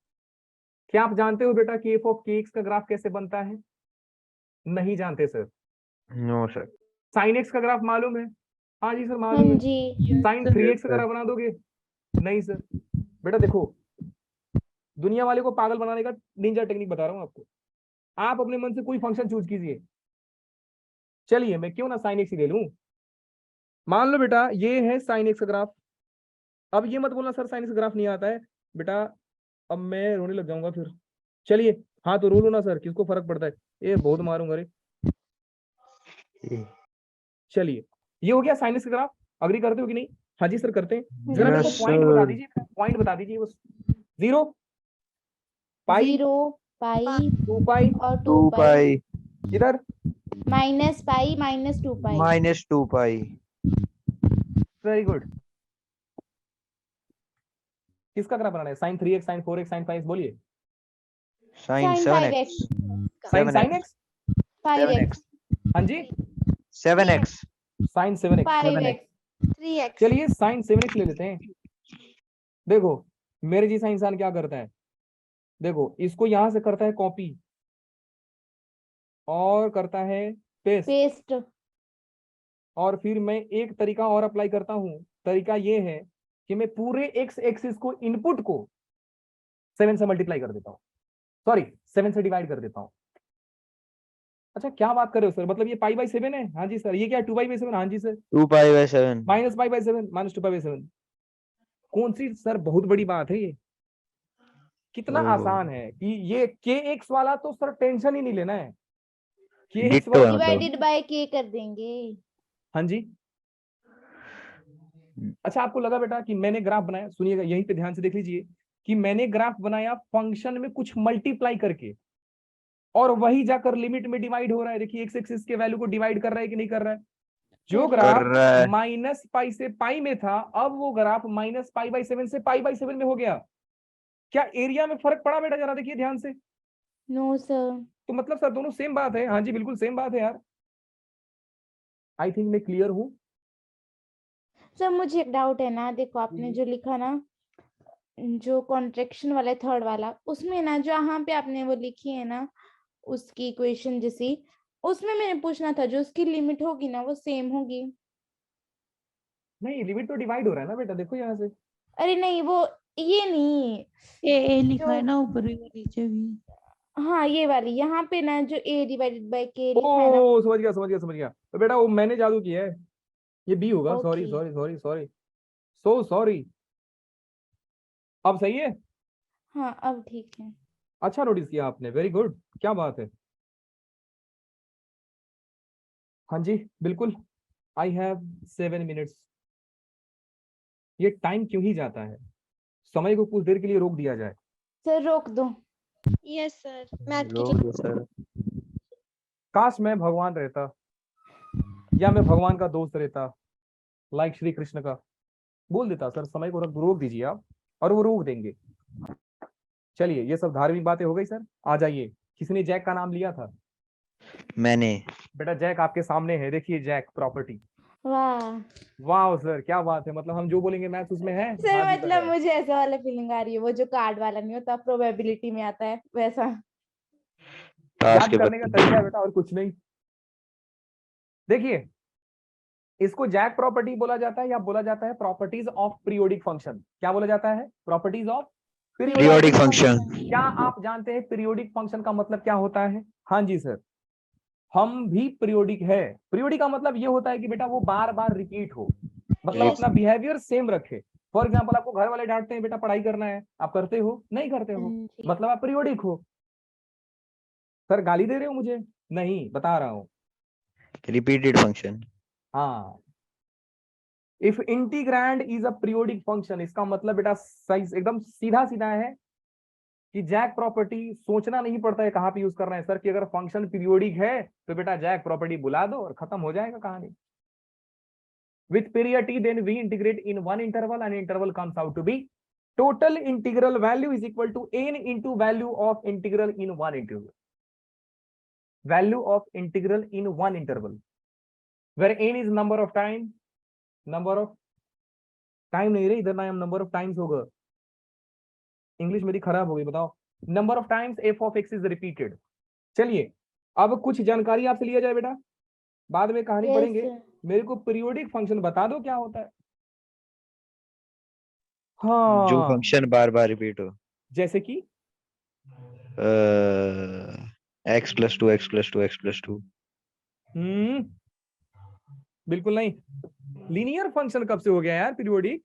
A: क्या आप जानते हो बेटा कि एफ ऑफ के एक्स का ग्राफ कैसे बनता है? नहीं जानते sir?
C: No sir.
A: Sine x का ग्राफ मालूम है? हाँ जी सर
B: हाँ
A: मालूम है।
B: जी।
A: साइन 3x का ग्राफ बना दोगे? नहीं सर। बेटा देखो, दुनिया वाले को पागल बनाने का निंजा टेक्निक बता रहा हूं आपको। आप अपने मन से कोई फंक्शन चूज कीजिए। चलिए मैं क्यों ना साइन एक्स ही ले लूं। मान लो बेटा ये है साइन एक्स का ग्राफ। अब ये मत बोलना सर साइन एक्स का ग्राफ नहीं आता है बेटा, अब मैं रोने लग जाऊंगा फिर। चलिए हाँ तो रो लो ना सर, किसको फर्क पड़ता है, ये बहुत मारूंगा रे। चलिए ये हो गया साइन एक्स का ग्राफ। अग्री करते हो कि नहीं? हाँ जी सर करते हैं। जरा मेरे को
C: Yes,
A: पॉइंट बता
C: sir.
A: दीजिए, पॉइंट बता दीजिए बस। 0 पाई
B: 0 पाई
A: 2 पाई
B: और 2
C: 2
B: पाई
C: pi
A: इधर
B: minus pi minus 2 pi.
C: minus 2 pi.
A: Very good. किसका ग्राफ बनाना है? Sine 3x sign 4x sign 5x बोलिए।
C: Sin
B: Sin
C: 7x.
A: Sine
C: 7x.
A: Sine x
B: 5x
A: हाँ जी
C: 7x.
A: Sine 7x।
B: 5x
G: 3x
A: चलिए साइन 7x ले लेते हैं। देखो मेरे जैसा इंसान क्या करता है, देखो इसको यहां से करता है कॉपी और करता है पेस्ट,
B: पेस्ट।
A: और फिर मैं एक तरीका और अप्लाई करता हूं। तरीका ये है कि मैं पूरे एक्स एक्सिस को इनपुट को 7 से मल्टीप्लाई कर देता हूं, सॉरी 7 से डिवाइड कर देता हूं। अच्छा क्या बात कर रहे हो सर, मतलब ये पाई बाई 7 है? हाँ जी सर। ये क्या है 2 पाई बाई 7? हाँ जी sir.
C: 2 pi by 7.
A: Minus pi by 7 minus 2 pi by 7 कौन सी सर बहुत बड़ी बात है ये, कितना
C: ओह।
A: आसान है कि ये के एक्स वाला तो सर टेंशन ही नहीं लेना है। के एक्स
C: Ditto
A: वाला
C: है मतलब।
B: डिवाइडेड बाय k कर देंगे।
A: हाँ जी। अच्छा आपको लगा बेटा कि मैंने ग्राफ बनाया, सुनिएगा यहीं पे ध्यान से देख लीजिए कि मैंने ग्राफ बनाया फंक्शन में कुछ मल्टीप्लाई करके, और वही जाकर लिमिट में डिवाइड हो रहा है। देखिए एक्स एक्सिस के वैल्यू को डिवाइड कर रहा है कि नहीं कर रहा है? जो
B: कर
A: ग्राफ
C: रहा है।
A: माइनस पाई से पाई में था, अब वो ग्राफ माइनस पाई बाई 7 से पाई बाई 7 में हो गया। क्या एरिया में फर्क पड़ा बेटा? जरा देखिए ध्यान से।
B: No sir.
A: तो मतलब सर दोनों सेम बात है। हाँ जी बिल्कुल सेम बात है यार। आई थिंक मैं क्लियर हूं।
B: सर मुझे एक डाउट है ना, देखो आपने जो लिखा ना, जो कॉन्ट्रैक्शन वाला थर्ड वाला, उसमें ना जो यहाँ पे आपने वो लिखी है ना उसकी इक्वेशन जैसी, उसमें मैंने पूछना था जो उसकी लिमिट होगी ना वो सेम होगी?
A: नहीं लिमिट तो डिवाइड हो रहा है ना बेटा, देखो यहाँ से।
B: अरे नहीं वो ये नहीं,
F: ए लिखा है
B: जो
F: ना ऊपर भी और नीचे भी।
B: हाँ ये वाली यहाँ पे ना जो a डिवाइडेड बाय k लिखा है ना।
A: ओ समझ गया समझ गया समझ गया। तो बेटा वो मैंने जादू किया है, ये बी होगा। Sorry
B: okay.
A: Sorry sorry sorry so sorry. अब सही है?
B: हाँ अब ठीक है।
A: अच्छा नोटिस किया आपने, वेरी गुड, क्या बात है। हाँ जी बिल्कुल। I have 7 minutes. ये टाइम क्यों ही जाता है, समय को कुछ देर के लिए रोक दिया जाए।
B: सर रोक दो।
G: यस सर मैं आपकी
C: रोक दो सर।
A: काश मैं भगवान रहता, या मैं भगवान का दोस्त रहता, लाइक श्री कृष्ण का, बोल देता सर समय को रोक दीजिए आप, और वो रोक देंगे। चलिए ये सब धार्मिक बातें हो गई सर। आ जाइए, किसने जैक का नाम लिया था?
C: मैंने।
A: बेटा जैक आपके सामने है, देखिए जैक प्रॉपर्टी।
B: वाह
A: वाह सर क्या बात है, मतलब हम जो बोलेंगे मैथ्स उसमें है।
B: सर,
A: हाँ जी
B: मतलब
A: है।
B: मुझे ऐसा वाला फीलिंग आ रही है, वो जो कार्ड वाला नहीं होता प्रोबेबिलिटी में आता है वैसा।
C: ताश
A: याद
C: के
A: करने का
C: पत्ते।
A: तरीका है बेटा और कुछ नहीं। देखिए इसको जैक प्रॉपर्टी बोला जाता है, या बोला जाता है प्रॉपर्टीज ऑफ पीरियोडिक फंक्शन। क्या बोला जाता है? Properties of periodic
C: Periodic
A: function.
C: function.
A: क्या आप जानते हैं पीरियोडिक फंक्शन का मतलब क्या होता है? हाँ जी सर, हम भी पीरियोडिक है। पीरियोडिक का मतलब ये होता है कि बेटा वो बार बार रिपीट हो, मतलब
C: Yes.
A: अपना बिहेवियर सेम रखे। फॉर एग्जाम्पल आपको घर वाले डांटते हैं बेटा पढ़ाई करना है, आप करते हो? नहीं करते हो,
B: जी।
A: मतलब आप पीरियोडिक हो। सर गाली दे रहे हो मुझे? नहीं, बता रहा हूं।
C: Repeated function.
A: हाँ, if integrand is a periodic function, इसका मतलब बेटा सही एकदम सीधा सीधा है कि जैक प्रॉपर्टी सोचना नहीं पड़ता है कहां पे यूज करना है सर, कि अगर फंक्शन पीरियोडिक है तो बेटा जैक प्रॉपर्टी बुला दो और खत्म हो जाएगा कहानी। with period t, then we integrate in one interval and interval comes out to be total integral value is equal to n into value of integral in one interval. Value of integral in one interval, where n is number of time नहीं रे, इधर नाम number of times होगा, English मेरी खराब हो गई, बताओ। Number of times f of x is repeated। चलिए अब कुछ जानकारी आपसे लिया जाए बेटा, बाद में कहानी
B: Yes,
A: पढ़ेंगे।
B: sir.
A: मेरे को पीरियोडिक फंक्शन बता दो क्या होता है।
C: जो
A: हाँ,
C: फंक्शन बार बार रिपीट हो,
A: जैसे कि
C: x+2
A: बिल्कुल नहीं। लीनियर फंक्शन कब से हो गया यार पीरियोडिक?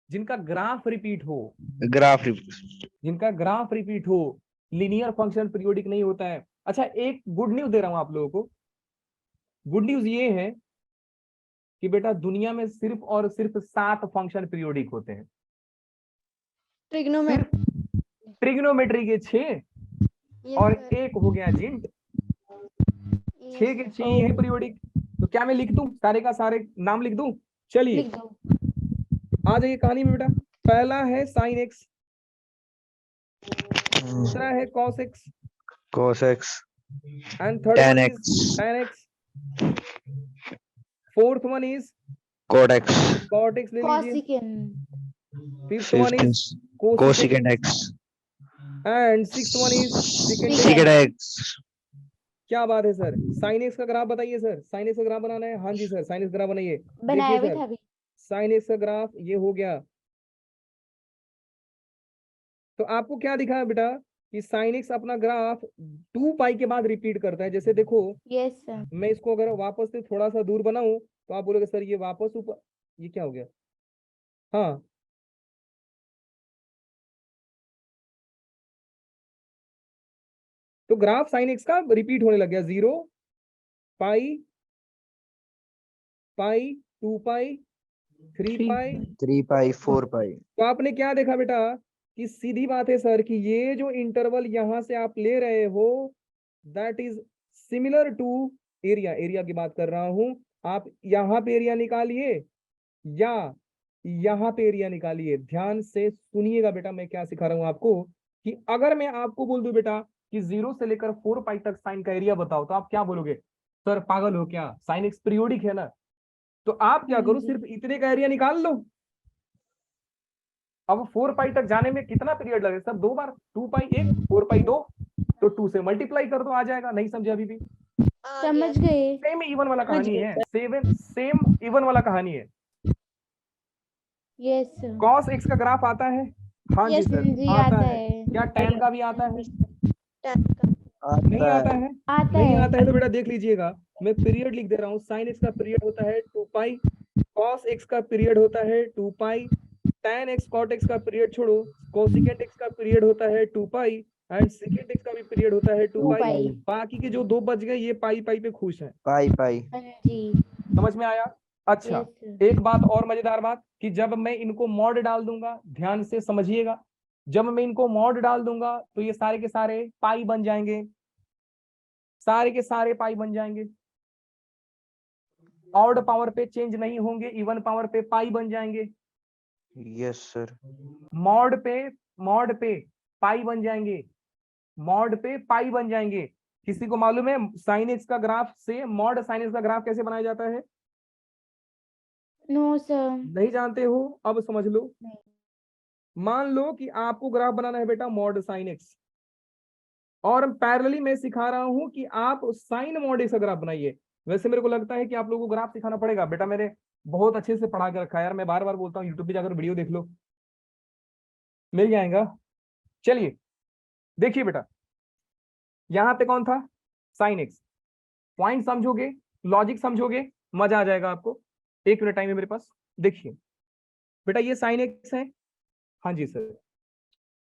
A: जिनका ग्राफ रिपीट हो,
C: ग्राफ
A: जिनका ग्राफ रिपीट हो, लीनियर फंक्शन पीरियोडिक नहीं होता है। अच्छा, एक गुड न्यूज दे रहा हूं आप लोगों को। गुड न्यूज ये है कि बेटा दुनिया में सिर्फ और सिर्फ 7 फंक्शन पीरियोडिक होते हैं।
G: ट्रिग्नोमेट्री।
A: सिर्फ ट्रिग्नोमेट्री के 6 और एक हो गया जिंट, 6 के 6 है पीरियोडिक। तो क्या मैं लिख दूं, सारे का सारे नाम लिख दूं? चलिए
B: लिख दो।
A: आ जाइए कहानी में बेटा। पहला है साइन एक्स, दूसरा है cos x,
C: cos x,
A: and third
C: tan
A: one
C: x,
A: is tan x, fourth one is
C: cot x,
A: cot x ले लीजिए,
B: Cosecant।
A: Fifth one
C: fifth
A: is
C: is
A: cosecant
C: cosecant x,
A: and sixth one is second
B: Secant।
C: secant x,
A: क्या बात है sir? Sine x का graph बताइए sir. Sine x का graph बनाना है? हाँ जी सर, साइन एक्स ग्राफ बनाइए।
B: बनाया
A: देखिए
B: भी
A: सर,
B: था अभी।
A: साइन एक्स का ग्राफ ये हो गया। तो आपको क्या दिखा है बेटा कि साइन एक्स अपना ग्राफ 2 पाई के बाद रिपीट करता है। जैसे देखो,
B: यस सर।
A: मैं इसको अगर वापस से थोड़ा सा दूर बनाऊं तो आप बोलोगे सर ये वापस ऊपर, ये क्या हो गया? हाँ, तो ग्राफ साइन एक्स का रिपीट होने लग गया। 0 पाई, पाई, 2 पाई, 3 पाई।
C: 3 pi, 4 pi,
A: तो आपने क्या देखा बेटा कि सीधी बात है सर कि ये जो इंटरवल यहां से आप ले रहे हो that is similar to area. Area की बात कर रहा हूं। आप यहां पे एरिया निकालिए या यहां पे एरिया निकालिए। ध्यान से सुनिएगा बेटा, मैं क्या सिखा रहा हूं आपको कि अगर मैं आपको बोल दूं बेटा कि 0 से लेकर 4 पाई तक साइन का एरिया बताओ, तो आप क्या बोलोगे? सर पागल हो क्या, साइन एक्स पीरियोडिक है ना। तो आप क्या करो, सिर्फ इतने का एरिया निकाल लो। अब 4 पाई तक जाने में कितना पीरियड लगे सर? 2 बार, 2 पाई 1, 4 पाई 2, तो 2 से मल्टीप्लाई कर दो, आ जाएगा। नहीं समझे अभी भी?
B: समझ गए।
A: सेम इवन वाला कहानी है, सेम इवन वाला कहानी है।
B: Yes sir.
A: कॉस एक्स का ग्राफ आता है? हाँ जी
B: यस
A: सर,
B: जी
A: आता
B: आता
A: है।
B: है।
A: क्या टैन का भी आता है? नहीं
C: आता
A: आता
C: है।
A: है?
B: आता
A: नहीं
B: है।
A: आता है तो बेटा देख लीजिएगा, मैं पीरियड लिख दे रहा हूँ। साइन एक्स का पीरियड होता है 2 पाई, कॉस एक्स का पीरियड होता है 2 पाई, tan x cot x का पीरियड छोड़ो, कोसिकेंट x का पीरियड होता है 2 पाई एंड सेकेंट x का भी पीरियड होता है 2
B: 2
A: पाई।
B: पाई।
A: बाकी के जो 2 बच गए ये पाई पाई पे खुश हैं।
C: pi pi,
B: हाँ जी।
A: समझ में आया? अच्छा,
B: यस सर।
A: एक बात और मजेदार बात कि जब मैं इनको मॉड डाल दूंगा, ध्यान से समझिएगा, जब मैं इनको मॉड डाल दूंगा तो ये सारे के सारे पाई बन जाएंगे, सारे के सारे पाई बन जाएंगे। ऑड पावर पे चेंज नहीं होंगे, इवन पावर पे पाई बन जाएंगे।
C: yes sir,
A: मॉड पे पाई बन जाएंगे, मॉड पे पाई बन जाएंगे। किसी को मालूम है साइन एक्स का ग्राफ से मॉड साइन एक्स का ग्राफ कैसे बनाया जाता है?
B: No sir.
A: नहीं जानते हो? अब समझ लो।
B: नहीं।
A: मान लो कि आपको ग्राफ बनाना है बेटा मॉड साइन एक्स, और पैरेलली मैं सिखा रहा हूं कि आप साइन मॉड एक्स का ग्राफ बनाइए। वैसे मेरे को लगता है कि आप लोगों को ग्राफ सिखाना पड़ेगा बेटा, मैंने बहुत अच्छे से पढ़ा के रखा है यार। मैं बार बार बोलता हूँ यूट्यूब पे जाकर वीडियो देख लो, मिल जाएगा। चलिए देखिए बेटा, यहां पे कौन था? Sine x. पॉइंट समझोगे, लॉजिक समझोगे, मजा आ जाएगा आपको। 1 मिनट टाइम है मेरे पास। देखिए बेटा ये साइन एक्स है। हाँ जी सर,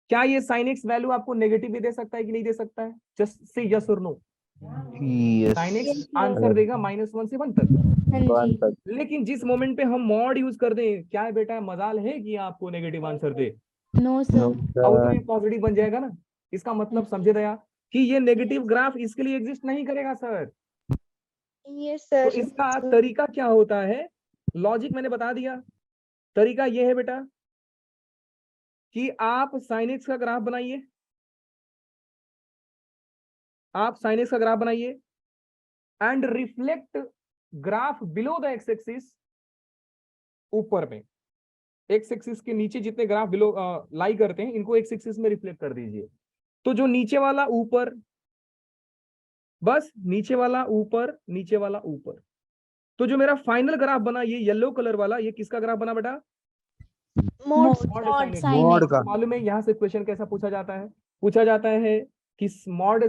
A: क्या ये साइन एक्स वैल्यू आपको नेगेटिव भी दे सकता है कि नहीं दे सकता है? जस्ट से यस और no.
C: yes,
A: sine x
B: Yes, sir.
A: Answer देगा -1 से 1 तक।
B: हाँ
C: one
B: जी।
C: तक,
A: लेकिन जिस मोमेंट पे हम मॉड यूज कर दें, क्या है बेटा, मजाल है कि आपको नेगेटिव आंसर दे?
B: No
C: no
B: sir.
C: sir,
A: output positive बन जाएगा ना। इसका मतलब समझे दया कि ये नेगेटिव ग्राफ इसके लिए एग्जिस्ट नहीं करेगा सर।
G: यस
A: तो
G: सर।
A: इसका तरीका क्या होता है लॉजिक मैंने बता दिया। तरीका ये है बेटा कि आप sin x का ग्राफ बनाइए, आप sin x का ग्राफ बनाइए and reflect graph below the x axis, ऊपर में एक्स एक्सिस के नीचे जितने ग्राफ बिलो लाई करते हैं इनको एक्स एक्सिस में रिफ्लेक्ट कर दीजिए। तो जो नीचे वाला ऊपर, बस नीचे वाला ऊपर, नीचे वाला ऊपर। तो जो मेरा फाइनल ग्राफ बना ये येलो कलर वाला, ये किसका ग्राफ बना बेटा?
B: Mod
A: mod
B: mod
A: sin x।
B: Sine
A: mod
B: x.
A: का मालूम है यहाँ से क्वेश्चन कैसा पूछा जाता है? पूछा जाता है कि मॉड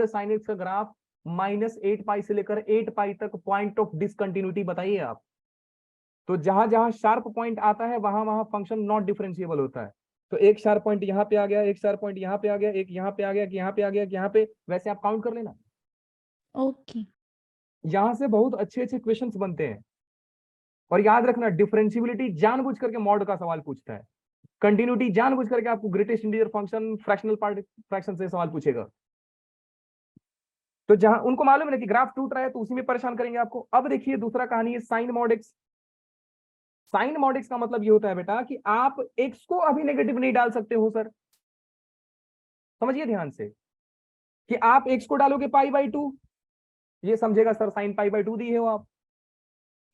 A: sin x का ग्राफ -8 पाई से लेकर 8 पाई तक पॉइंट ऑफ डिसकंटिन्यूटी बताइए आप। तो जहां जहां शार्प पॉइंट आता है वहां वहां फंक्शन नॉट डिफरेंशिएबल होता है। तो एक शार्प पॉइंट यहाँ पे आ गया, एक शार्प पॉइंट यहाँ पे आ गया, एक यहाँ पे आ गया, यहाँ पे आ गया, यहाँ पे, वैसे आप काउंट कर लेना।
B: ओके।
A: यहां से बहुत अच्छे अच्छे क्वेश्चंस बनते हैं। और याद रखना, डिफरेंशिएबिलिटी जानबूझ करके मॉड का सवाल पूछता है, कंटिन्यूटी जानबूझ करके आपको greatest integer function, fractional part fraction से सवाल पूछेगा। तो जहां उनको मालूम है कि ग्राफ टूट रहा है तो उसी में परेशान करेंगे आपको। अब देखिए दूसरा कहानी है sine mod x. Sine mod x का मतलब ये होता है बेटा कि आप एक्स को अभी नेगेटिव नहीं डाल सकते हो सर, समझिए ध्यान से, कि आप एक्स को डालोगे π/2, ये समझेगा सर साइन π/2 दी है वो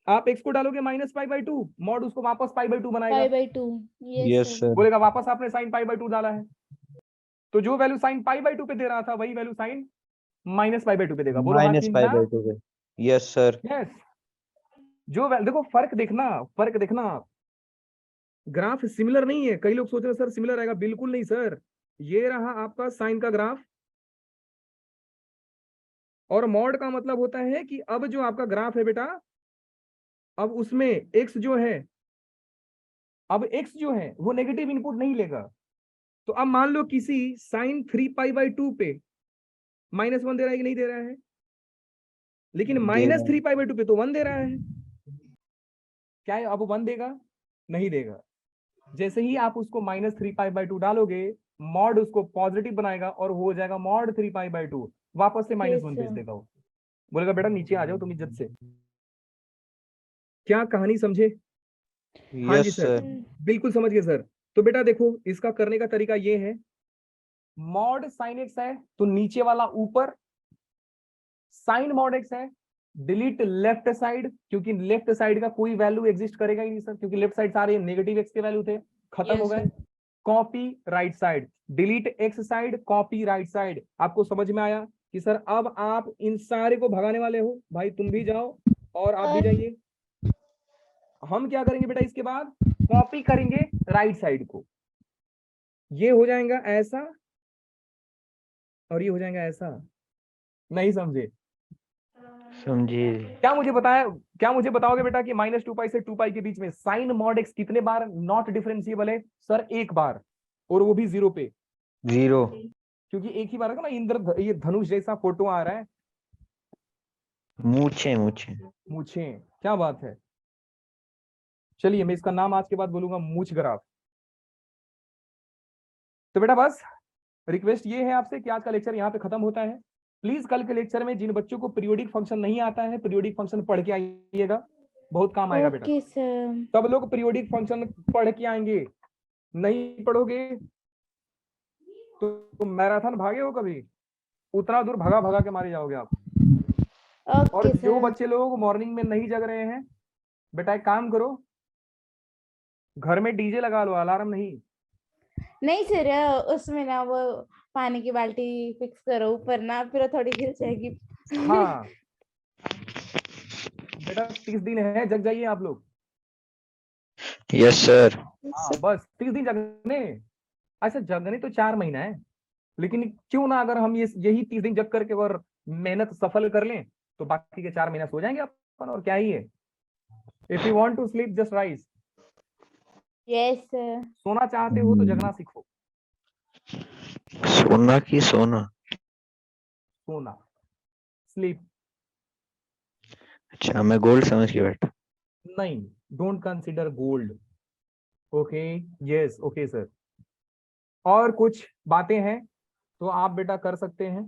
A: आप एक्स को डालोगे -π/2, मॉड उसको वापस π/2 बनाएगा,
B: π/2।
C: Yes sir.
A: बोलेगा वापस आपने साइन π/2 डाला है। तो जो वैल्यू साइन π/2 पे दे रहा था वही वैल्यू साइन -π/2 पे देगा। बोलो हाँ कि ना?
C: -π/2 पे। Yes sir.
A: यस। जो देखो फर्क देखना, फर्क देखना, ग्राफ सिमिलर नहीं है। कई लोग सोच रहे सर सिमिलर आएगा, बिल्कुल नहीं सर। ये रहा आपका साइन का ग्राफ, और मॉड का मतलब होता है कि अब जो आपका ग्राफ है बेटा, अब उसमें एक्स जो है, अब एक्स जो है वो नेगेटिव इनपुट नहीं लेगा। तो अब मान लो किसी साइन 3π/2 पे -1 दे रहा है कि नहीं दे रहा है, लेकिन -3π/2 पे तो 1 दे रहा है। क्या है अब 1 देगा? नहीं देगा। जैसे ही आप उसको -3π/2 डालोगे, मॉड उसको पॉजिटिव बनाएगा और हो जाएगा मॉड 3π/2, वापस से -1 भेज देगा वो। बोलेगा बेटा नीचे आ जाओ तुम इज्जत से। क्या कहानी समझे? हाँ जी
C: यस
A: सर,
C: सर।
A: बिल्कुल समझ गए सर। तो बेटा देखो इसका करने का तरीका ये है, मॉड साइन एक्स है तो नीचे वाला ऊपर, साइन मॉड एक्स है डिलीट लेफ्ट साइड, क्योंकि लेफ्ट साइड का कोई वैल्यू एग्जिस्ट करेगा ही नहीं सर, क्योंकि लेफ्ट साइड सारे नेगेटिव एक्स के वैल्यू थे, खत्म हो गए। Copy right side, delete x side, copy right side. आपको समझ में आया कि सर अब आप इन सारे को भगाने वाले हो? भाई तुम भी जाओ और आप भी जाइए। हम क्या करेंगे बेटा इसके बाद? कॉपी करेंगे राइट साइड को, ये हो जाएगा ऐसा और ये हो जाएगा ऐसा। नहीं समझे?
C: समझिए।
A: क्या मुझे बताया, क्या मुझे बताओगे बेटा कि -2π से 2π के बीच में साइन मॉड एक्स कितने बार नॉट डिफरेंशिएबल है? सर एक बार, और वो भी 0 पे।
C: 0।
A: क्योंकि एक ही बार है ना, इंद्र ये धनुष जैसा फोटो आ रहा है,
C: मूछे मूछे।
A: मूछे, क्या बात है। चलिए मैं इसका नाम आज के बाद बोलूंगा मूछ ग्राफ। तो बेटा बस रिक्वेस्ट ये है आपसे कि आज का लेक्चर यहाँ पे खत्म होता है। प्लीज कल के लेक्चर में जिन बच्चों को पीरियोडिक फंक्शन नहीं आता है, पीरियोडिक फंक्शन पढ़ के आइएगा, बहुत काम आएगा बेटा।
B: Okay sir.
A: सब लोग पीरियोडिक फंक्शन पढ़ के आएंगे। नहीं पढ़ोगे तो मैराथन भागे हो कभी, उतना दूर भगा भगा के मारे जाओगे आप। और
B: ओके
A: जो
B: सर।
A: बच्चे लोग मॉर्निंग में नहीं जग रहे हैं, बेटा एक काम करो, घर में डीजे लगा लो, अलार्म नहीं।
B: नहीं सर, उसमें ना वो पानी की बाल्टी फिक्स करो ऊपर ना, फिर वो थोड़ी गिर जाएगी।
A: हाँ बेटा 30 दिन है, जग जाइए आप लोग।
C: Yes sir.
A: हाँ बस 30 दिन जगने। अच्छा जगने तो 4 महीना है, लेकिन क्यों ना अगर हम ये यही 30 दिन जग करके और मेहनत सफल कर लें तो बाकी के 4 महीना सो जाएंगे अपन, और क्या ही है। If you want to sleep just rise.
B: Yes sir.
A: सोना चाहते हो तो जगना सीखो।
C: सोना की सोना।
A: सोना, स्लीप।
C: अच्छा मैं गोल्ड समझ के बैठा।
A: नहीं, don't consider gold. Okay, yes okay sir. और कुछ बातें हैं तो आप बेटा कर सकते हैं।